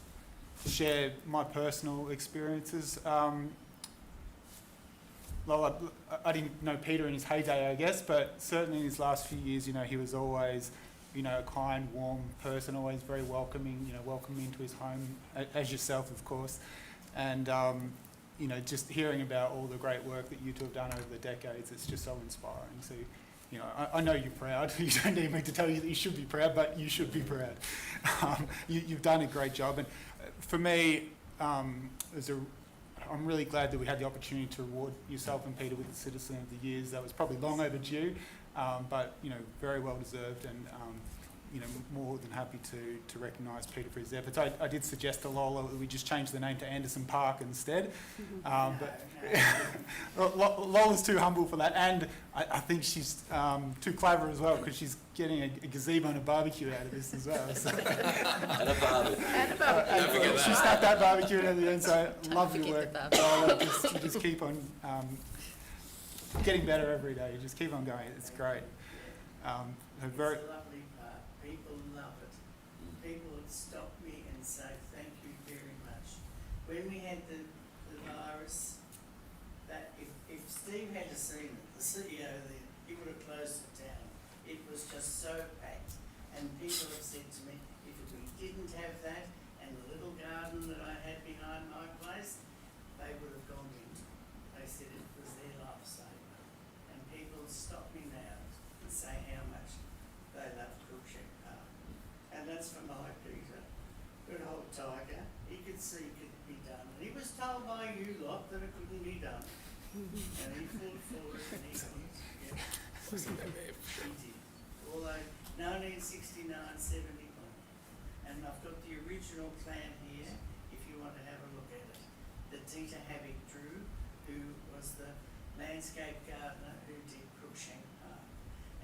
share my personal experiences. Well, I didn't know Peter in his heyday, I guess, but certainly in his last few years, he was always, a kind, warm person, always very welcoming, welcoming into his home, as yourself, of course. And, just hearing about all the great work that you two have done over the decades, it's just so inspiring. So, I know you're proud. You don't need me to tell you that you should be proud, but you should be proud. You've done a great job. And for me, I'm really glad that we had the opportunity to reward yourself and Peter with the Citizen of the Years. That was probably long overdue, but very well deserved, and more than happy to recognise Peter for his efforts. I did suggest to Lola that we just change the name to Anderson Park instead, but Lola's too humble for that, and I think she's too clever as well, because she's getting a gazebo and a barbecue out of this as well. So. And a barbecue. Don't forget that. She snapped that barbecue at the end, so love your forget work, the Lola. You just keep on getting better every day. You just keep on going. It's great. It's a lovely park. People love it. People would stop me and say, thank you very much. When we had the virus the CEO then, he would have closed it down. It was just so packed. And people have said to me, if we didn't have that and the little garden that I had behind my place, they would have gone in. They said it was their lifesaver. And people stop me now and say how much they love Cruikshank Park. And that's for my Peter, good old tiger. He could see it could be done. And he was told by you lot that it couldn't be done. And he fought for it and he did. Yeah. He did. Although 1969, 71. And I've got the original plan here, if you want to have a look at it. The Dieter Havik drew, who was the landscape gardener who did Cruikshank Park.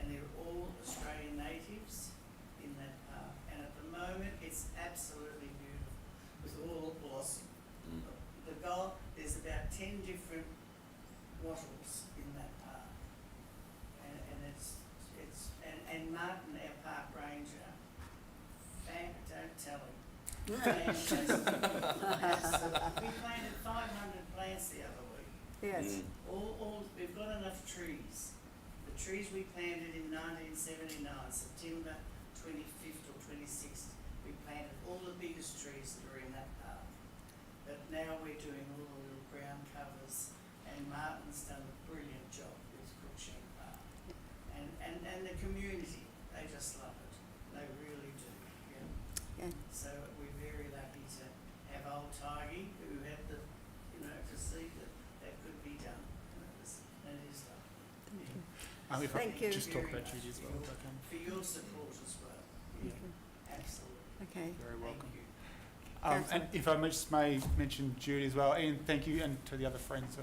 And they're all Australian natives in that park. And at the moment, it's absolutely beautiful with all blossom. The goal, there's about 10 different wattles in that park. And it's and Martin, our park ranger, don't tell him. We planted 500 plants the other week. Yes. We've got enough trees. The trees we planted in 1979, September 25th or 26th, we planted all the biggest trees that are in that park. But now we're doing all the little ground covers, and Martin's done a brilliant job with Cruikshank Park. And the community, they just love it. They really do. Yeah. Yeah. So we're very lucky to have old Tigey, who had the, to see that that could be done. And it is lovely. Yeah. If I Thank you. just talk about Very Judy as much well, if I can. for your support as well. Yeah. Absolutely. Okay. Very welcome. Thank you. And if I may mention Judy as well, Ian, thank you, and to the other friends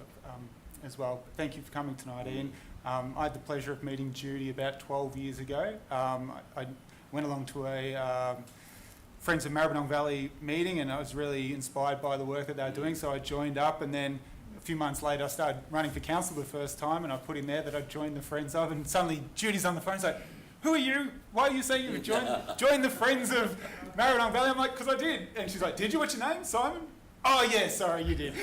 as well. Thank you for coming tonight, Ian. I had the pleasure of meeting Judy about 12 years ago. I went along to a Friends of Maribyrnong Valley meeting, and I was really inspired by the work that they were doing, so I joined up, and then a few months later I started running for council the first time, and I put in there that I'd joined the Friends of, and suddenly Judy's on the phone, like, who are you? Why are you saying you would join the Friends of Maribyrnong Valley? I'm like, because I did. And she's like, did you? What's your name? Simon? Oh, yeah, sorry, you did.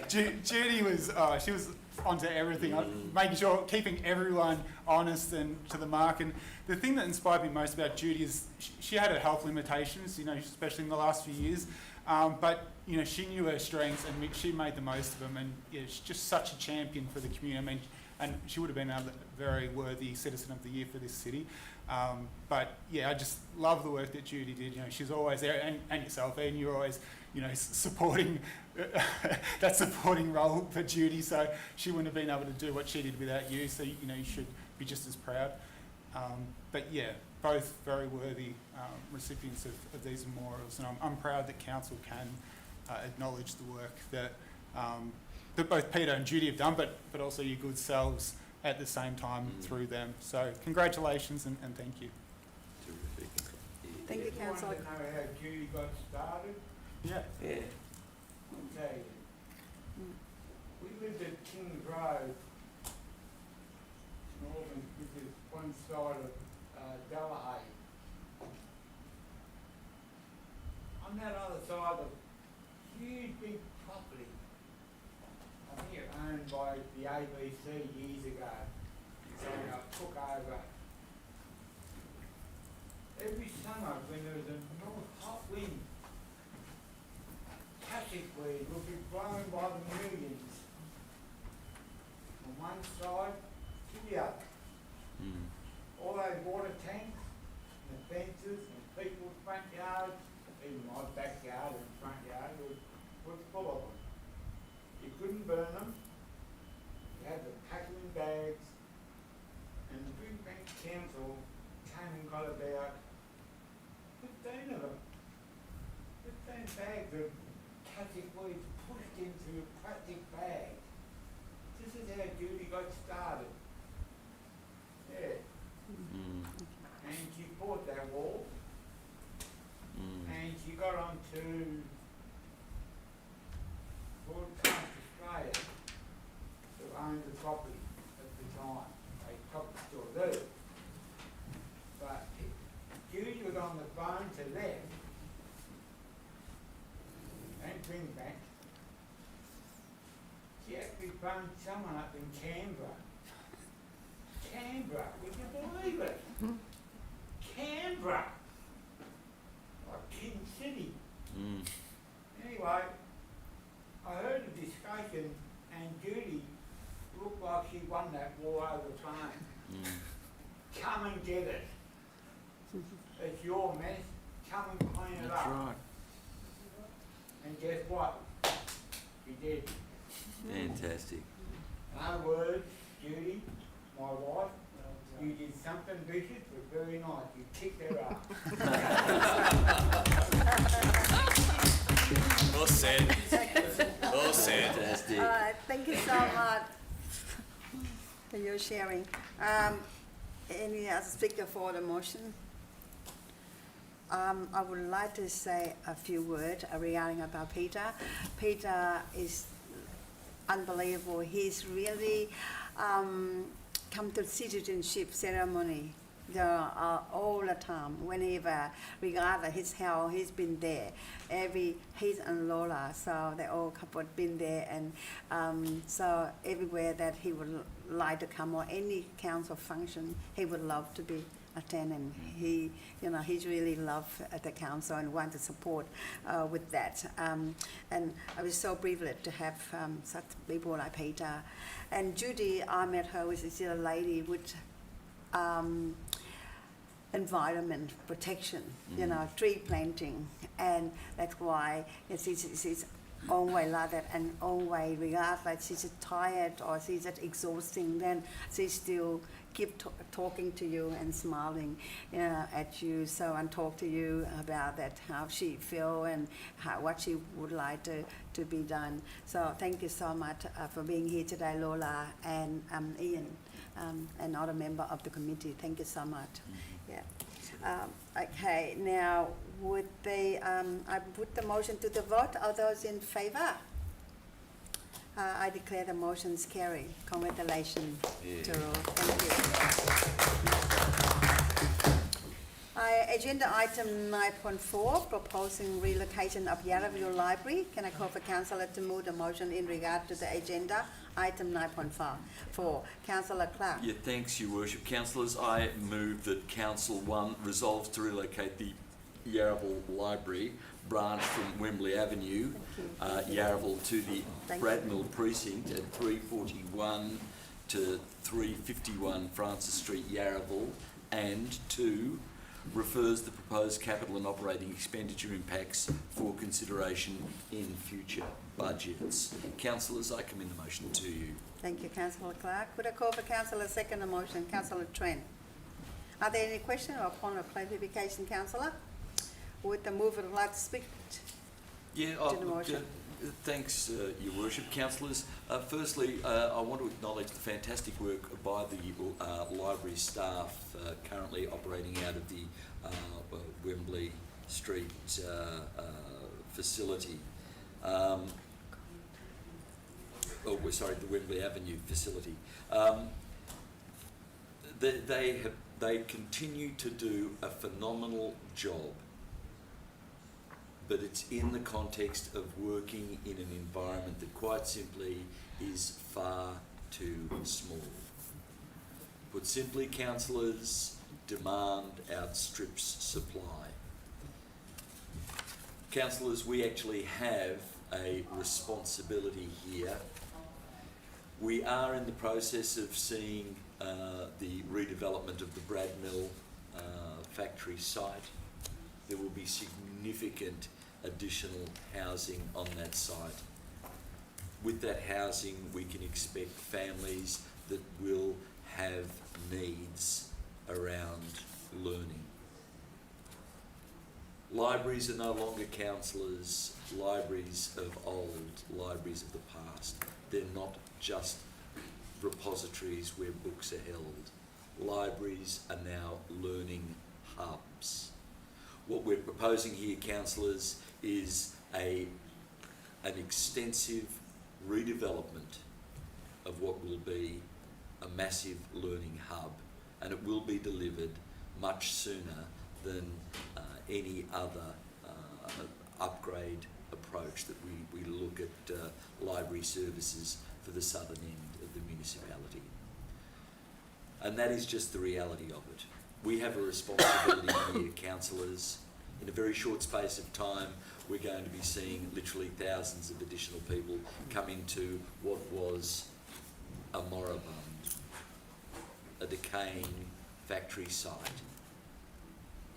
Judy was, she was onto everything, making sure, keeping everyone honest and to the mark. And the thing that inspired me most about Judy is she had her health limitations, especially in the last few years. But, she knew her strengths and she made the most of them. And yeah, she's just such a champion for the community. I mean, and she would have been a very worthy Citizen of the Year for this city. But yeah, I just love the work that Judy did. She's always there, and yourself, and you're always, supporting that supporting role for Judy. So she wouldn't have been able to do what she did without you. So you should be just as proud. But yeah, both very worthy recipients of these memorials, and I'm proud that council can acknowledge the work that both Peter and Judy have done, but also your good selves at the same time through them. So congratulations and thank you. Terrific. Thank you, Councillor. You want to know how Judy got started? Yeah. Yeah. Okay. We lived at Kings Road, Northern, which is one side of Delahaye. On that other side of huge big property, I think it owned by the ABC years ago. So I took over. Every summer when there was a north hot wind, cassock weed would be blown by the millions from one side to the other. All those water tanks and the fences and people's front yards, even my backyard and front yard was full of them. You couldn't burn them. You had to pack them in bags. And the Brisbane Council came and got about 15 of them. 15 bags of cassock weeds pushed into a plastic bag. This is how Judy got started. Yeah. And she bought that wall. And she got onto Broadcast Australia, who owned the property at the time. They probably still do. But Judy was on the phone to them and Greenbank. She actually phoned someone up in Canberra. Canberra, would you believe it? Canberra! Like King City. Mm. Anyway, I heard the discussion and Judy looked like she won that war over the phone. Mm. Come and get it. It's your mess. Come and clean it That's up. right. And guess what? She did. Fantastic. In other words, Judy, my wife, you did something vicious but very nice. You kicked her ass. Well said. Well said. Fantastic. All right, thank you so much for your sharing. Any other speaker for the motion? I would like to say a few words regarding about Peter. Peter is unbelievable. He's really come to citizenship ceremony all the time, whenever, regardless his health, he's been there. He's and Lola, so they all couple been there, and so everywhere that he would like to come, or any council function, he would love to be attend, and he, he's really love the council and want to support with that. And I was so privileged to have such people like Peter. And Judy, I met her, was a lady with environment protection, tree planting, and that's why she's always like that, and always regardless she's tired or she's exhausting, then she still keep talking to you and smiling at you, so, and talk to you about that, how she feel and what she would like to be done. So thank you so much for being here today, Lola and Ian, and other member of the committee. Thank you so much. Yeah. Okay, now would I put the motion to the vote? All those in favour? I declare the motion's carried. Congratulations to all. Thank you. Agenda item 9.4, proposing relocation of Yarraville Library. Can I call for Councillor to move the motion in regard to the agenda item 9.5 for Councillor Clark? Yeah, thanks, Your Worship. Councillors, I move that Council 1 resolves to relocate the Yarraville Library branch from Wembley Avenue, Yarraville, to the Bradmill precinct at 341 to 351 Francis Street, Yarraville, and 2, refers the proposed capital and operating expenditure impacts for consideration in future budgets. Councillors, I commend the motion to you. Thank you, Councillor Clark. Could I call for Councillor second the motion? Councillor Trent. Are there any questions or point of clarification, Councillor? Would the mover like to speak Yeah, to the motion? Thanks, Your Worship. Councillors, firstly, I want to acknowledge the fantastic work by the library staff currently operating out of the Wembley Street facility. The Wembley Avenue facility. They continue to do a phenomenal job, but it's in the context of working in an environment that quite simply is far too small. Put simply, councillors, demand outstrips supply. Councillors, we actually have a responsibility here. We are in the process of seeing the redevelopment of the Bradmill factory site. There will be significant additional housing on that site. With that housing, we can expect families that will have needs around learning. Libraries are no longer councillors, libraries of old, libraries of the past. They're not just repositories where books are held. Libraries are now learning hubs. What we're proposing here, councillors, is an extensive redevelopment of what will be a massive learning hub, and it will be delivered much sooner than any other upgrade approach that we look at library services for for the southern end of the municipality. And that is just the reality of it. We have a responsibility here, councillors. In a very short space of time, we're going to be seeing literally thousands of additional people come into what was a moribund, a decaying factory site.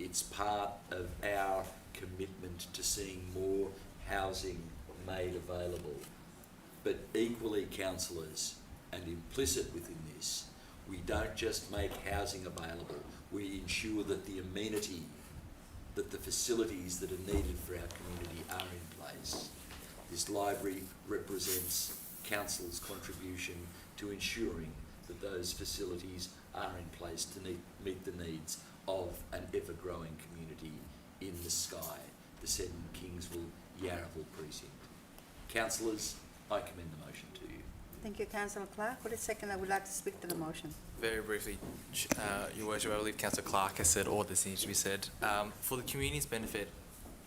It's part of our commitment to seeing more housing made available. But equally, councillors, and implicit within this, we don't just make housing available, we ensure that the amenity, that the facilities that are needed for our community are in place. This library represents council's contribution to ensuring that those facilities are in place to meet the needs of an ever-growing community in the sky, the Seddon, Kingsville, Yarraville precinct. Councillors, I commend the motion to you. Thank you, Councillor Clark. For a second, I would like to speak to the motion. Very briefly, Your Worship, I believe Councillor Clark has said all this needs to be said. For the community's benefit,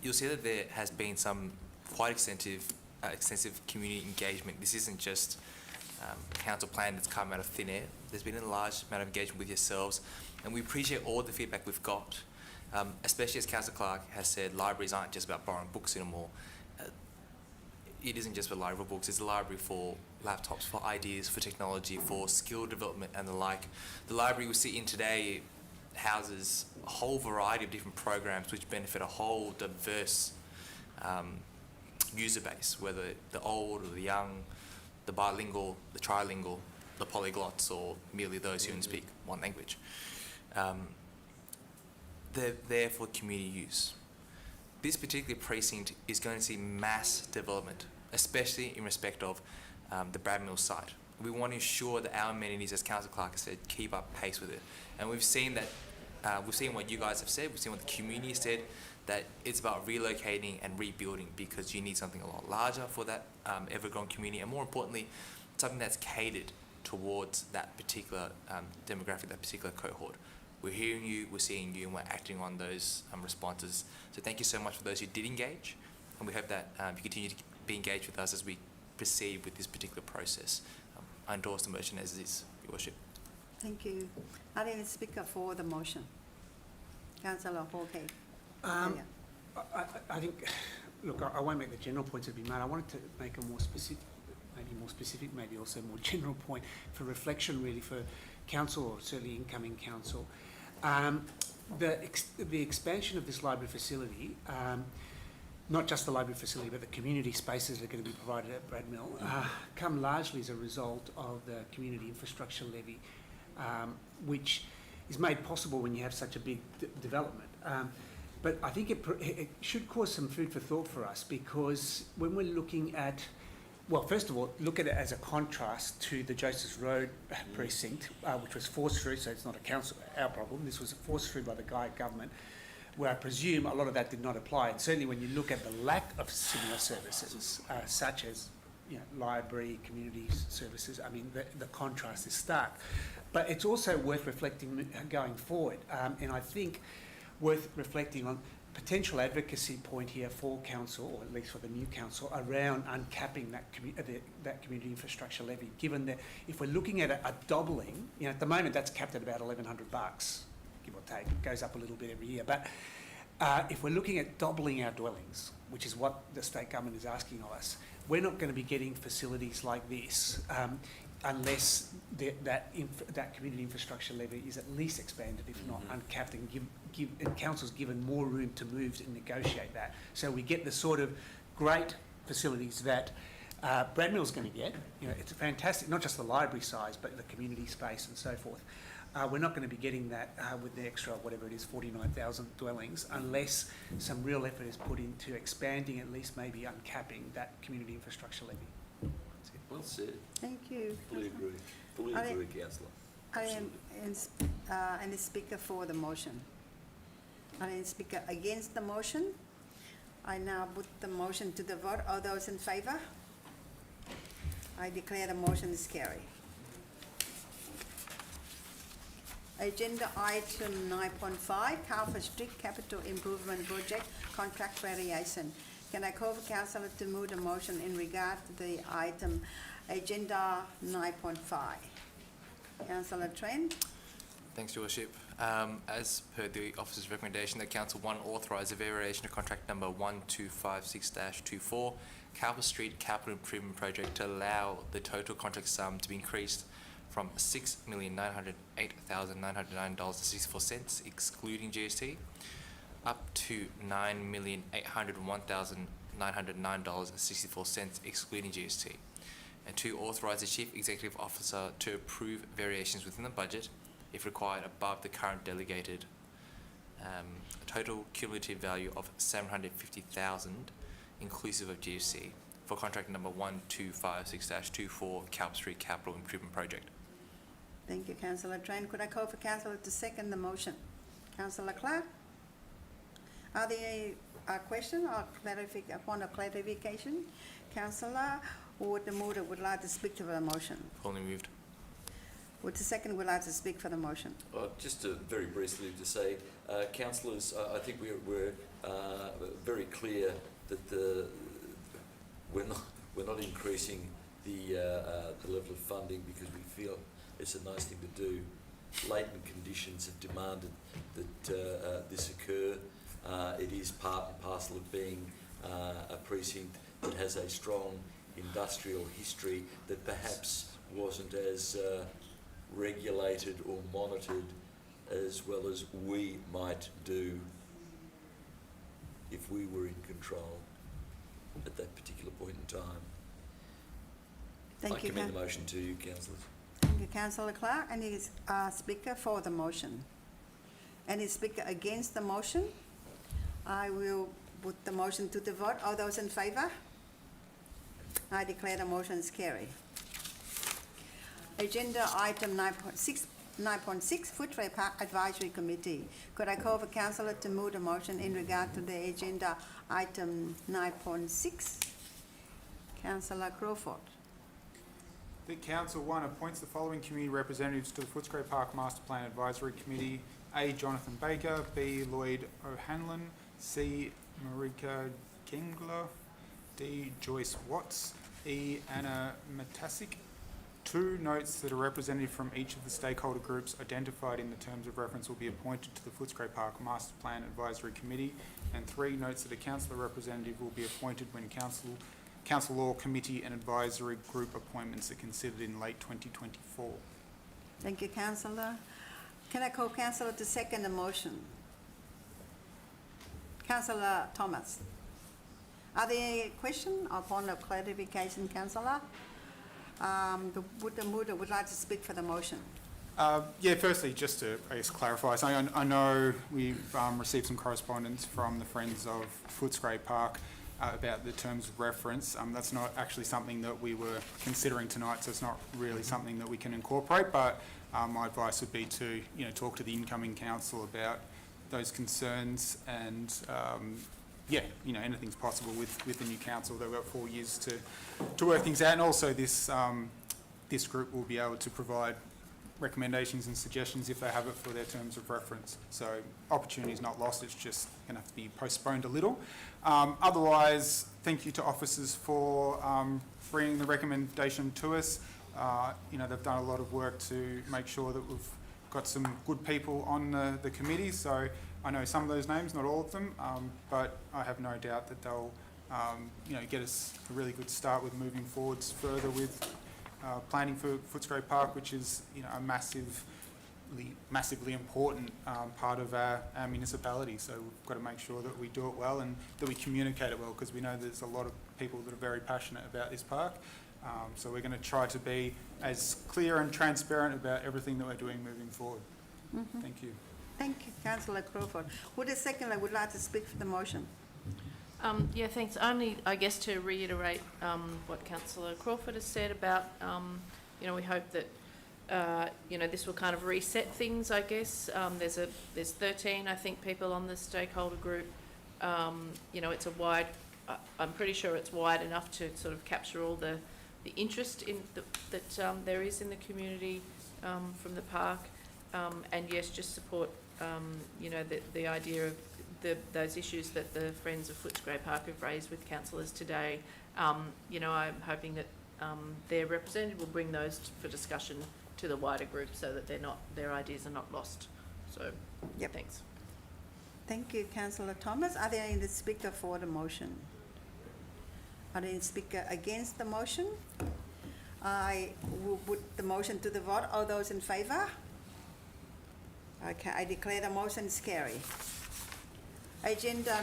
you'll see that there has been some quite extensive community engagement. This isn't just a council plan that's come out of thin air. There's been a large amount of engagement with yourselves, and we appreciate all the feedback we've got, especially as Councillor Clark has said, libraries aren't just about borrowing books anymore. It isn't just for library books, it's a library for laptops, for ideas, for technology, for skill development and the like. The library we sit in today houses a whole variety of different programs which benefit a whole diverse user base, whether the old or the young, the bilingual, the trilingual, the polyglots, or merely those who can speak one language. They're there for community use. This particular precinct is going to see mass development, especially in respect of the Brad Mills site. We want to ensure that our amenities, as Councillor Clark has said, keep up pace with it. And we've seen that, we've seen what you guys have said, we've seen what the community has said, that it's about relocating and rebuilding because you need something a lot larger for that ever-growing community, and more importantly, something that's catered towards that particular demographic, that particular cohort. We're hearing you, we're seeing you, and we're acting on those responses. So thank you so much for those who did engage, and we hope that you continue to be engaged with us as we proceed with this particular process. I endorse the motion as is, Your Worship. Thank you. Are there any speaker for the motion? Councillor Hawke. I think, look, I won't make the general points that have been made. I wanted to make a more specific, maybe also more general point for reflection, really, for council, or certainly incoming council. The expansion of this library facility, not just the library facility, but the community spaces that are going to be provided at Brad Mill, come largely as a result of the community infrastructure levy, which is made possible when you have such a big development. But I think it should cause some food for thought for us, because when we're looking at, well, first of all, look at it as a contrast to the Josephs Road precinct, which was forced through, so it's not our problem. This was forced through by the Guy government, where I presume a lot of that did not apply. And certainly when you look at the lack of similar services, such as library, community services, I mean, the contrast is stark. But it's also worth reflecting going forward. And I think worth reflecting on potential advocacy point here for council, or at least for the new council, around uncapping that community infrastructure levy, given that if we're looking at a doubling, at the moment that's capped at about $1,100, give or take. It goes up a little bit every year. But if we're looking at doubling our dwellings, which is what the state government is asking of us, we're not going to be getting facilities like this unless that community infrastructure levy is at least expanded, if not uncapped, and council's given more room to move and negotiate that. So we get the sort of great facilities that Brad Mill's going to get. It's fantastic, not just the library size, but the community space and so forth. We're not going to be getting that with the extra, whatever it is, 49,000 dwellings, unless some real effort is put into expanding, at least maybe uncapping that community infrastructure levy. That's it. Well said. Thank you. Fully agree. Fully agree, Councillor. Any speaker for the motion? Any speaker against the motion? I now put the motion to the vote. All those in favour? I declare the motion is carried. Agenda item 9.5, Cowper Street Capital Improvement Project Contract Variation. Can I call for councillor to move the motion in regard to the item Agenda 9.5. Councillor Trent. Thanks, Your Worship. As per the officer's recommendation, that Council 1 authorise a variation of contract number 1256-24, Cowper Street Capital Improvement Project, to allow the total contract sum to be increased from $6,908,909.64, excluding GST, up to $9,801,909.64, excluding GST, and 2, authorise the Chief Executive Officer to approve variations within the budget, if required, above the current delegated total cumulative value of $750,000, inclusive of GST, for contract number 1256-24, Cowper Street Capital Improvement Project. Thank you, Councillor Trent. Could I call for Councillor to second the motion? Councillor Clark? Are there a question or point of clarification? Councillor Wood the mover would like to speak to the motion. Fully moved. Would the second would like to speak for the motion? Just to very briefly to say, councillors, I think we're very clear that we're not increasing the level of funding because we feel it's a nice thing to do. Latent conditions have demanded that this occur. It is part and parcel of being a precinct that has a strong industrial history that perhaps wasn't as regulated or monitored as well as we might do if we were in control at that particular point in time. Thank you. I commend the motion to you, councillors. Thank you, Councillor Clark. Any speaker for the motion? Any speaker against the motion? I will put the motion to the vote. All those in favour? I declare the motion is carried. Agenda item 9.6, Footscray Park Advisory Committee. Could I call for Councillor to move the motion in regard to the agenda item 9.6? Councillor Crawford. That Council 1 appoints the following community representatives to the Footscray Park Master Plan Advisory Committee: A. Jonathan Baker, B. Lloyd O'Hanlon, C. Marika Gengler, D. Joyce Watts, E. Anna Matasic. 2 notes that a representative from each of the stakeholder groups identified in the terms of reference will be appointed to the Footscray Park Master Plan Advisory Committee, and 3 notes that a councillor representative will be appointed when council law committee and advisory group appointments are considered in late 2024. Thank you, Councillor. Can I call Councillor to second the motion? Councillor Thomas. Are there any questions or point of clarification, Councillor? The mover would like to speak for the motion. Yeah, firstly, just to, I guess, clarify, so I know we've received some correspondence from the Friends of Footscray Park about the terms of reference. That's not actually something that we were considering tonight, so it's not really something that we can incorporate, but my advice would be to, talk to the incoming council about those concerns, and yeah, anything's possible with the new council. They've got 4 years to work things out, and also this group will be able to provide recommendations and suggestions if they have it for their terms of reference. So opportunity is not lost, it's just going to have to be postponed a little. Otherwise, thank you to officers for bringing the recommendation to us. They've done a lot of work to make sure that we've got some good people on the committee. So I know some of those names, not all of them, but I have no doubt that they'll get us a really good start with moving forwards further with planning for Footscray Park, which is a massively important part of our municipality. So we've got to make sure that we do it well and that we communicate it well, because we know there's a lot of people that are very passionate about this park. So we're going to try to be as clear and transparent about everything that we're doing moving forward. Mm-hmm. Thank you. Thank you, Councillor Crawford. Would the seconder would like to speak for the motion? Yeah, thanks. Only, I guess, to reiterate what Councillor Crawford has said about, we hope that, this will kind of reset things, I guess. There's 13, I think, people on the stakeholder group. It's a wide, I'm pretty sure it's wide enough to sort of capture all the interest in that there is in the community from the park. And yes, just support, the idea of those issues that the Friends of Footscray Park have raised with councillors today. I'm hoping that their representative will bring those for discussion to the wider group so that their ideas are not lost. So, Yep. thanks. Thank you, Councillor Thomas. Are there any speaker for the motion? Are there any speaker against the motion? I will put the motion to the vote. All those in favour? Okay, I declare the motion is carried. Agenda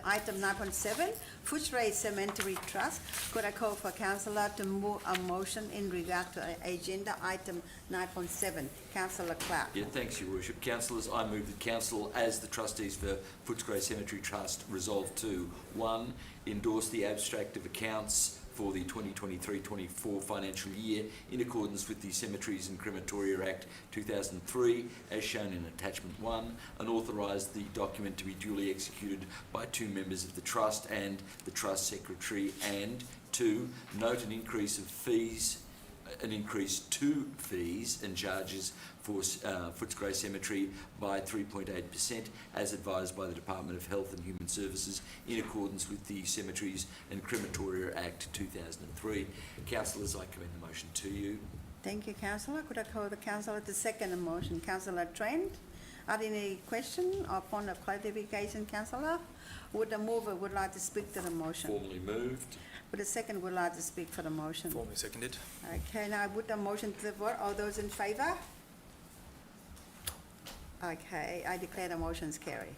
item 9.7, Footscray Cemetery Trust. Could I call for Councillor to move a motion in regard to agenda item 9.7? Councillor Clark. Yeah, thanks, Your Worship. Councillors, I move that Council, as the trustees for Footscray Cemetery Trust, resolve to 1. Endorse the abstract of accounts for the 2023-24 financial year in accordance with the Cemeteries and Crematoria Act 2003 as shown in attachment 1, and authorise the document to be duly executed by 2 members of the Trust and the Trust Secretary, and 2. Note an increase to fees and charges for Footscray Cemetery by 3.8% as advised by the Department of Health and Human Services in accordance with the Cemeteries and Crematoria Act 2003. Councillors, I commend the motion to you. Thank you, Councillor. Could I call the Councillor to second the motion? Councillor Trent. Are there any questions or point of clarification, Councillor? Would the mover would like to speak to the motion? Formally moved. Would the second would like to speak for the motion? Formally seconded. Okay, now I put the motion to the vote. All those in favour? Okay, I declare the motion is carried.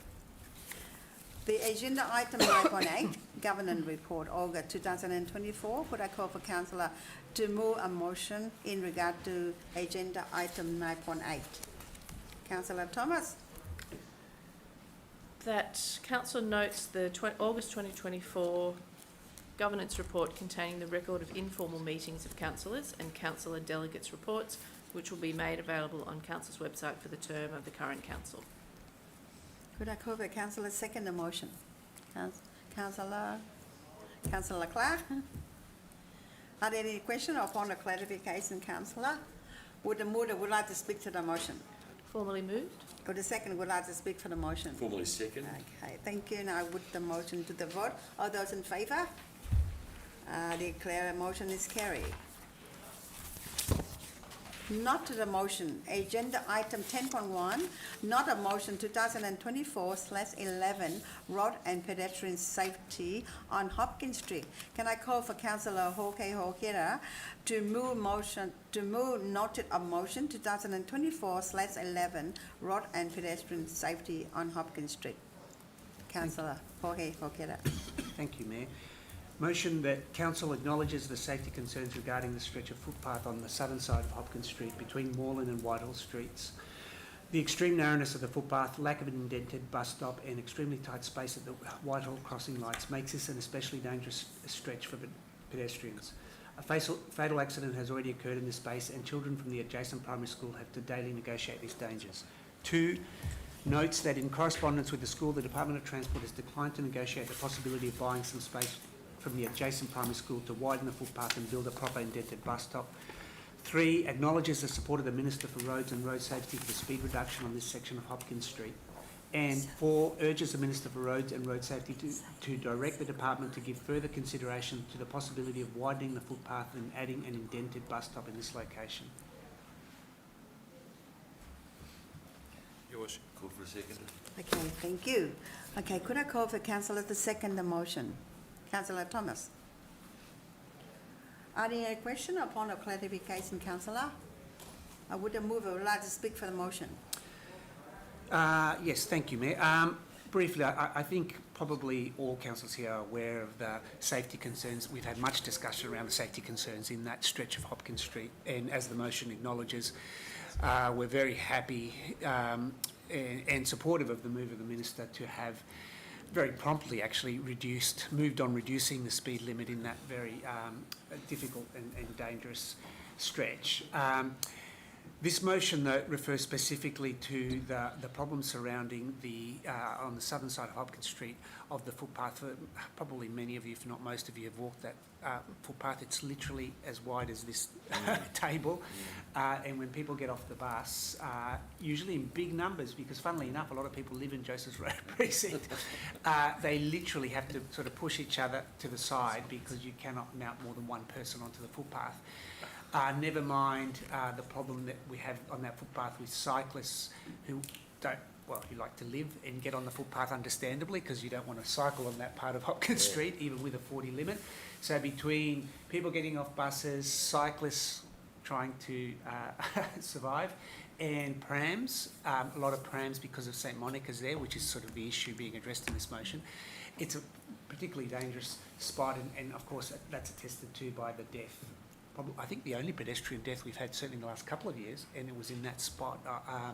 The agenda item 9.8, Governance Report, August 2024. Could I call for Councillor to move a motion in regard to agenda item 9.8? Councillor Thomas. That Council notes the August 2024 Governance Report containing the record of informal meetings of councillors and councillor delegates' reports, which will be made available on Council's website for the term of the current Council. Could I call for Councillor second the motion? Councillor Clark. Are there any questions or point of clarification, Councillor? Would the mover would like to speak to the motion? Formally moved. Or the second would like to speak for the motion? Formally second. Okay, thank you. Now I put the motion to the vote. All those in favour? Declare the motion is carried. Not to the motion. Agenda item 10.1, not a motion 2024/11 road and pedestrian safety on Hopkins Street. Can I call for Councillor Hokera to move noted of motion 2024/11 road and pedestrian safety on Hopkins Street? Councillor Hokera. Thank you, Mayor. Motion that Council acknowledges the safety concerns regarding the stretch of footpath on the southern side of Hopkins Street between Moreland and Whitehall Streets. The extreme narrowness of the footpath, lack of an indented bus stop and extremely tight space at the Whitehall crossing lights makes this an especially dangerous stretch for pedestrians. A fatal accident has already occurred in this space and children from the adjacent primary school have to daily negotiate these dangers. 2. Notes that in correspondence with the school, the Department of Transport has declined to negotiate the possibility of buying some space from the adjacent primary school to widen the footpath and build a proper indented bus stop. 3. Acknowledges the support of the Minister for Roads and Road Safety for the speed reduction on this section of Hopkins Street. And 4. Urges the Minister for Roads and Road Safety to direct the department to give further consideration to the possibility of widening the footpath and adding an indented bus stop in this location. Your Worship. Call for a second. Okay, thank you. Okay, could I call for Councillor to second the motion? Councillor Thomas. Are there any questions or point of clarification, Councillor? Would the mover would like to speak for the motion? Yes, thank you, Mayor. Briefly, I think probably all councillors here are aware of the safety concerns. We've had much discussion around the safety concerns in that stretch of Hopkins Street, and as the motion acknowledges, we're very happy and supportive of the move of the Minister to have very promptly actually moved on reducing the speed limit in that very difficult and dangerous stretch. This motion, though, refers specifically to the problem surrounding on the southern side of Hopkins Street of the footpath. Probably many of you, if not most of you, have walked that footpath. It's literally as wide as this table. And when people get off the bus, usually in big numbers, because funnily enough, a lot of people live in Joseph's Road precinct, they literally have to sort of push each other to the side because you cannot mount more than one person onto the footpath. Never mind the problem that we have on that footpath with cyclists who who like to live and get on the footpath understandably because you don't want to cycle on that part of Hopkins Street, even with a 40 limit. So between people getting off buses, cyclists trying to survive, and prams, a lot of prams because of St Monica's there, which is sort of the issue being addressed in this motion. It's a particularly dangerous spot, and of course that's attested to by the death. Probably, I think the only pedestrian death we've had certainly in the last couple of years, and it was in that spot. I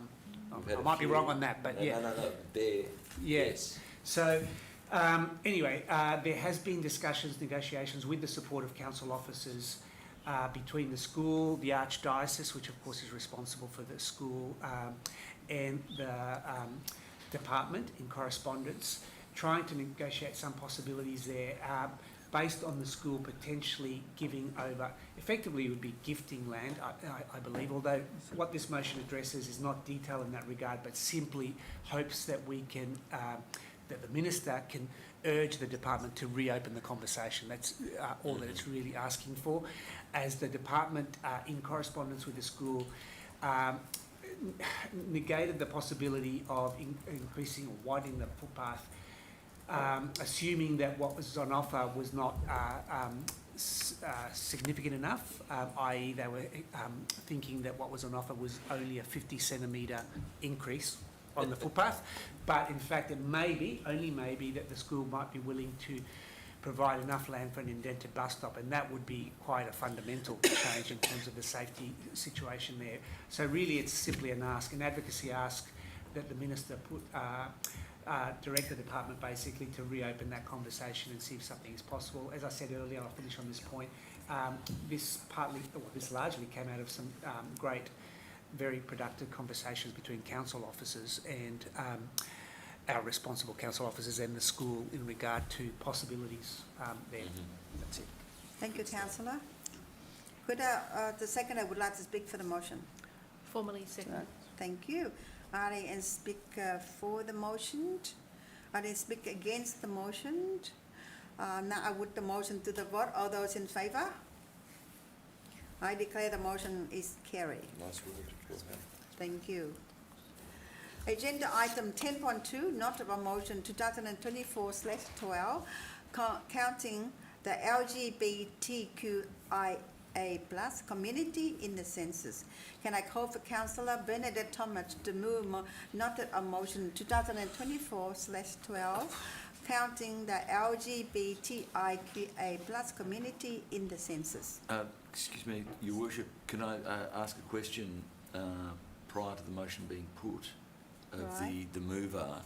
might be wrong on that, but yeah. No, there. Yes. So anyway, there has been discussions, negotiations with the support of council officers between the school, the Archdiocese, which of course is responsible for the school, and the department in correspondence, trying to negotiate some possibilities there. Based on the school potentially giving over, effectively it would be gifting land, I believe, although what this motion addresses is not detail in that regard, but simply hopes that we can, that the Minister can urge the department to reopen the conversation. That's all that it's really asking for. As the department, in correspondence with the school, negated the possibility of increasing or widening the footpath, assuming that what was on offer was not significant enough, i.e. they were thinking that what was on offer was only a 50 centimetre increase on the footpath, but in fact it may be, only may be, that the school might be willing to provide enough land for an indented bus stop, and that would be quite a fundamental change in terms of the safety situation there. So really it's simply an advocacy ask that the Minister direct the department basically to reopen that conversation and see if something is possible. As I said earlier, I'll finish on this point, this largely came out of some great, very productive conversations between council officers and our responsible council officers and the school in regard to possibilities there. That's it. Thank you, Councillor. Could the seconder would like to speak for the motion? Formally second. Thank you. Are they and speak for the motion? Are they speak against the motion? Now I put the motion to the vote. All those in favour? I declare the motion is carried. Nice word. Thank you. Agenda item 10.2, not of a motion 2024/12, counting the LGBTQIA+ community in the census. Can I call for Councillor Bernadette Thomas to move not a motion 2024/12, counting the LGBTIQA+ community in the census? Excuse me, Your Worship, can I ask a question prior to the motion being put of Right. the mover?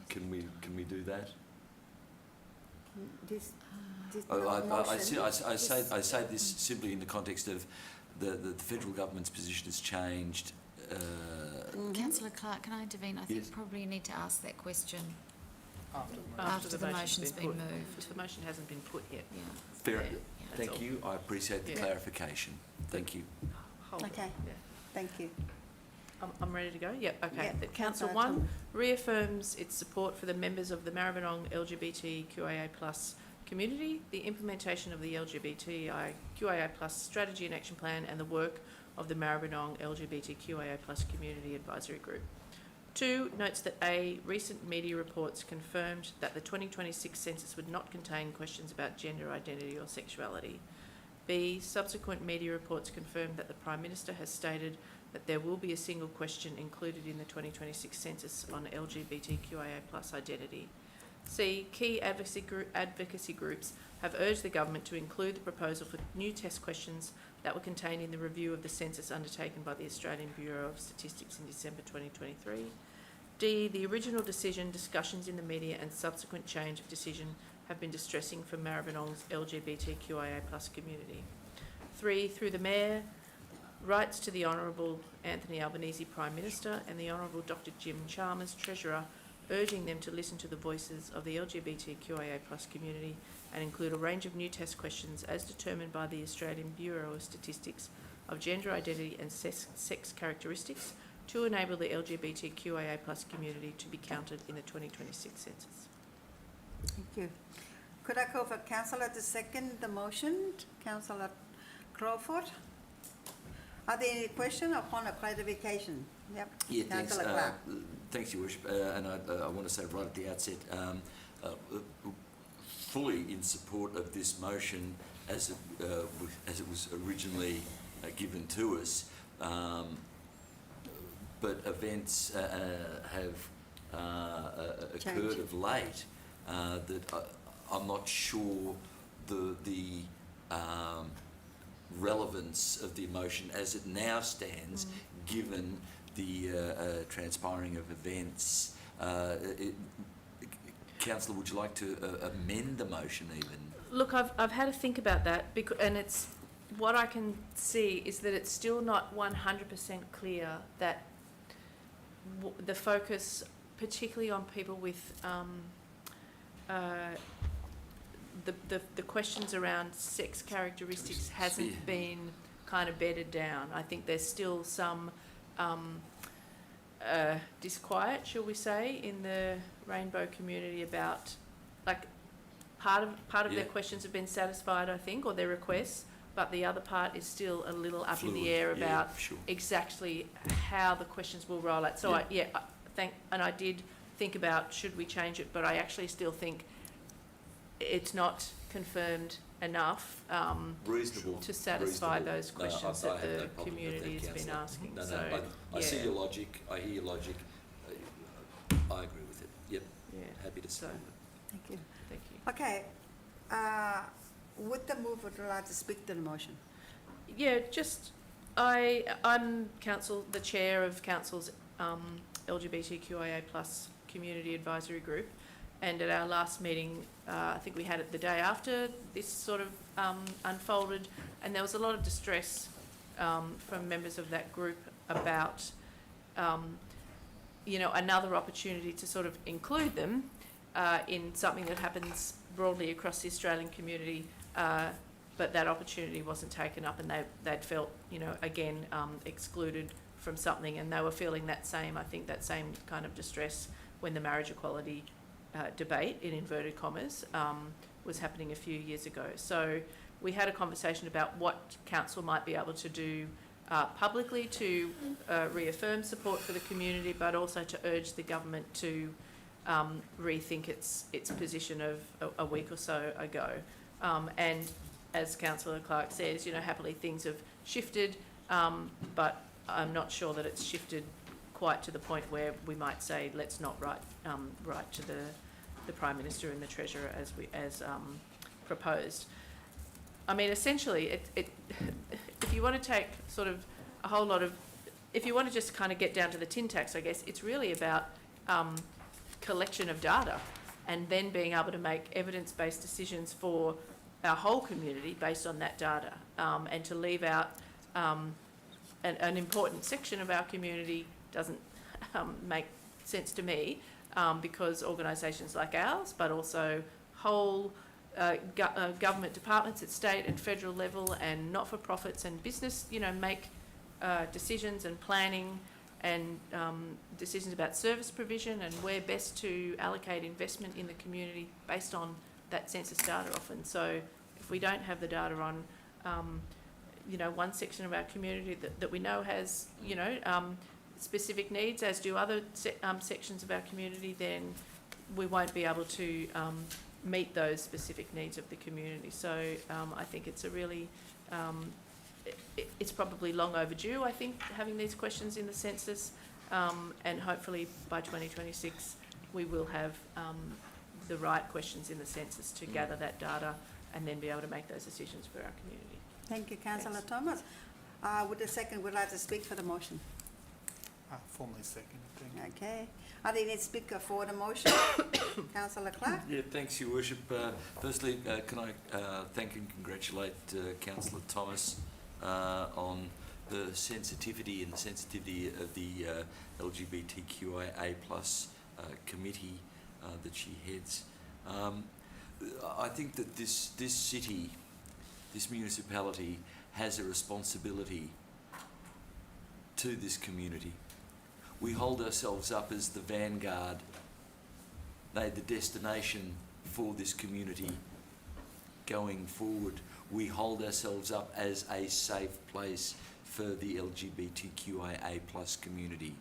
Can we do that? This I say this simply in the context of the federal government's position has changed. Councillor Clark, can I intervene? I think Yes. probably you need to ask that question After the motion's been moved. The motion hasn't been put yet. Yeah. Fair. Yeah, that's Thank all. you. I appreciate the Yeah. clarification. Thank you. Hold it. Okay. Yeah. Thank you. I'm ready to go? Yep, okay. Yeah, That Council Councillor 1 reaffirms its support for the members of the Maribyrnong LGBTQIA+ community, the implementation of the LGBTQIA+ strategy and action plan, and the work of the Maribyrnong LGBTQIA+ community advisory group. 2, notes that A, recent media reports confirmed that the 2026 census would not contain questions about gender identity or sexuality. B, subsequent media reports confirmed that the Prime Minister has stated that there will be a single question included in the 2026 census on LGBTQIA+ identity. C, key advocacy groups have urged the government to include the proposal for new test questions that were contained in the review of the census undertaken by the Australian Bureau of Statistics in December 2023. D, the original decision, discussions in the media and subsequent change of decision have been distressing for Maribyrnong's LGBTQIA+ community. 3, through the Mayor, writes to the Honourable Anthony Albanese, Prime Minister, and the Honourable Dr Jim Chalmers, Treasurer, urging them to listen to the voices of the LGBTQIA+ community and include a range of new test questions as determined by the Australian Bureau of Statistics of gender identity and sex characteristics to enable the LGBTQIA+ community to be counted in the 2026 census. Thank you. Could I call for Councillor to second the motion? Councillor Crawford? Are there any questions upon a clarification? Yep. Yeah, thanks. Councillor Clark. Thanks, Your Worship. And I want to say right at the outset, fully in support of this motion as it was originally given to us. But events have occurred of late that I'm not sure the relevance of the motion as it now stands, given the transpiring of events. Councillor, would you like to amend the motion even? Look, I've had to think about that, and it's what I can see is that it's still not 100% clear that the focus, particularly on people with the questions around sex characteristics, hasn't been kind of bedded down. I think there's still some disquiet, shall we say, in the rainbow community about, like, part of their questions have been satisfied, I think, or their requests, but the other part is still a little up in the air about exactly how the questions will roll out. So I did think about should we change it, but I actually still think it's not confirmed enough to satisfy those questions that the community has been asking. I see your logic. I hear your logic. I agree with it. Yep. Yeah. Happy to support it. Thank you. Thank you. Okay. Would the mover like to speak to the motion? Yeah, I'm the chair of Council's LGBTQIA+ community advisory group, and at our last meeting, I think we had it the day after this sort of unfolded, and there was a lot of distress from members of that group about another opportunity to sort of include them in something that happens broadly across the Australian community, but that opportunity wasn't taken up, and they'd felt, again, excluded from something, and they were feeling that same kind of distress when the marriage equality debate, in inverted commas, was happening a few years ago. So we had a conversation about what council might be able to do publicly to reaffirm support for the community, but also to urge the government to rethink its position of a week or so ago. And as Councillor Clark says, happily things have shifted, but I'm not sure that it's shifted quite to the point where we might say let's not write to the Prime Minister and the Treasurer as proposed. I mean, essentially, if you want to take sort of a whole lot of, if you want to just kind of get down to the tin tacks, I guess it's really about collection of data and then being able to make evidence-based decisions for our whole community based on that data, and to leave out an important section of our community doesn't make sense to me, because organisations like ours, but also whole government departments at state and federal level and not-for-profits and business, make decisions and planning and decisions about service provision and where best to allocate investment in the community based on that census data often. So if we don't have the data on, one section of our community that we know has, specific needs, as do other sections of our community, then we won't be able to meet those specific needs of the community. So I think it's a really, it's probably long overdue, I think, having these questions in the census, and hopefully by 2026 we will have the right questions in the census to gather that data and then be able to make those decisions for our community. Thank you, Councillor Thomas. Would the second would like to speak for the motion? Formally seconded, thank you. Okay. Are there any speaker for the motion? Councillor Clark? Yeah, thanks, Your Worship. Firstly, can I thank and congratulate Councillor Thomas on the sensitivity of the LGBTQIA plus committee that she heads. I think that this city, this municipality, has a responsibility to this community. We hold ourselves up as the vanguard, the destination for this community going forward. We hold ourselves up as a safe place for the LGBTQIA plus community.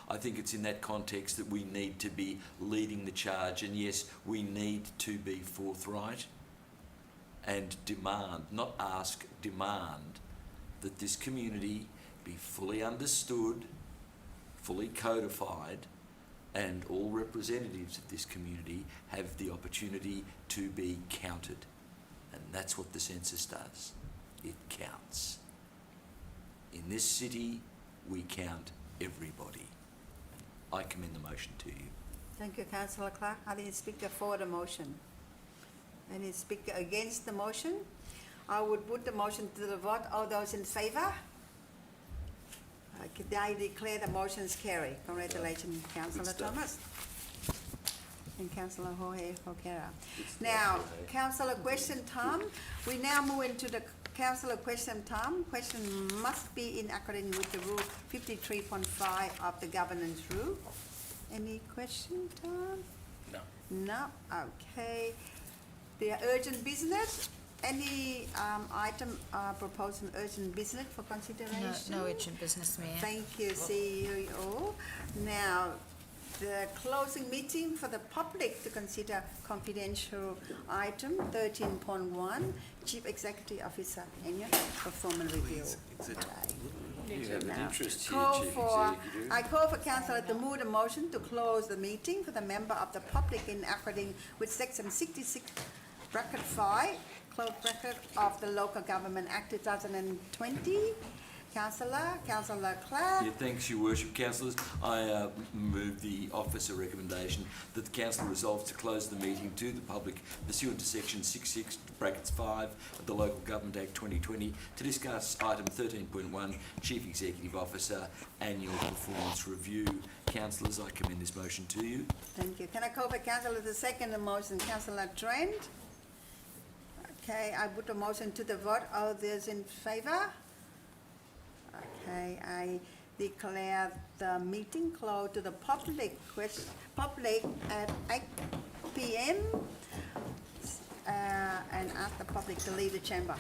I think it's in that context that we need to be leading the charge, and yes, we need to be forthright and demand, not ask, demand, that this community be fully understood, fully codified, and all representatives of this community have the opportunity to be counted. And that's what the census does. It counts. In this city, we count everybody. I commend the motion to you. Thank you, Councillor Clark. Are there any speaker for the motion? Any speaker against the motion? I would put the motion to the vote. All those in favour? I declare the motions carried. Congratulations, Councillor Thomas. And Councillor Jorge Foquera. Now, Councillor question time. We now move into the Councillor question time. Question must be in accordance with the rule 53.5 of the governance rule. Any question time? No. No? Okay. The urgent business. Any item proposed in urgent business for consideration? No urgent business, Mayor. Thank you, CEO. Now, the closing meeting for the public to consider confidential item 13.1, Chief Executive Officer annual performance review. You have an Now, interest here, Chief Executive. I call for Councillor to move the motion to close the meeting for the member of the public in accordance with Section 66, bracket 5, close bracket of the Local Government Act 2020. Councillor Clark. Yeah, thanks, Your Worship. Councillors, I move the officer recommendation that the Council resolves to close the meeting to the public pursuant to Section 66, brackets 5 of the Local Government Act 2020 to discuss item 13.1, Chief Executive Officer Annual Performance Review. Councillors, I commend this motion to you. Thank you. Can I call for Councillor to second the motion? Councillor Trent. Okay, I put the motion to the vote. All those in favour? Okay, I declare the meeting closed to the public at 8 p.m. And ask the public to leave the chamber.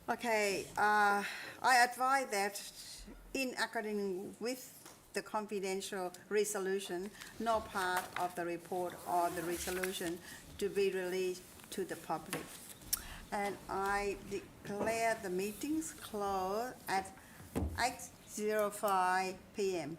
Okay, I advise that in accordance with the confidential resolution, no part of the report or the resolution to be released to the public. And I declare the meetings closed at 8:05 p.m.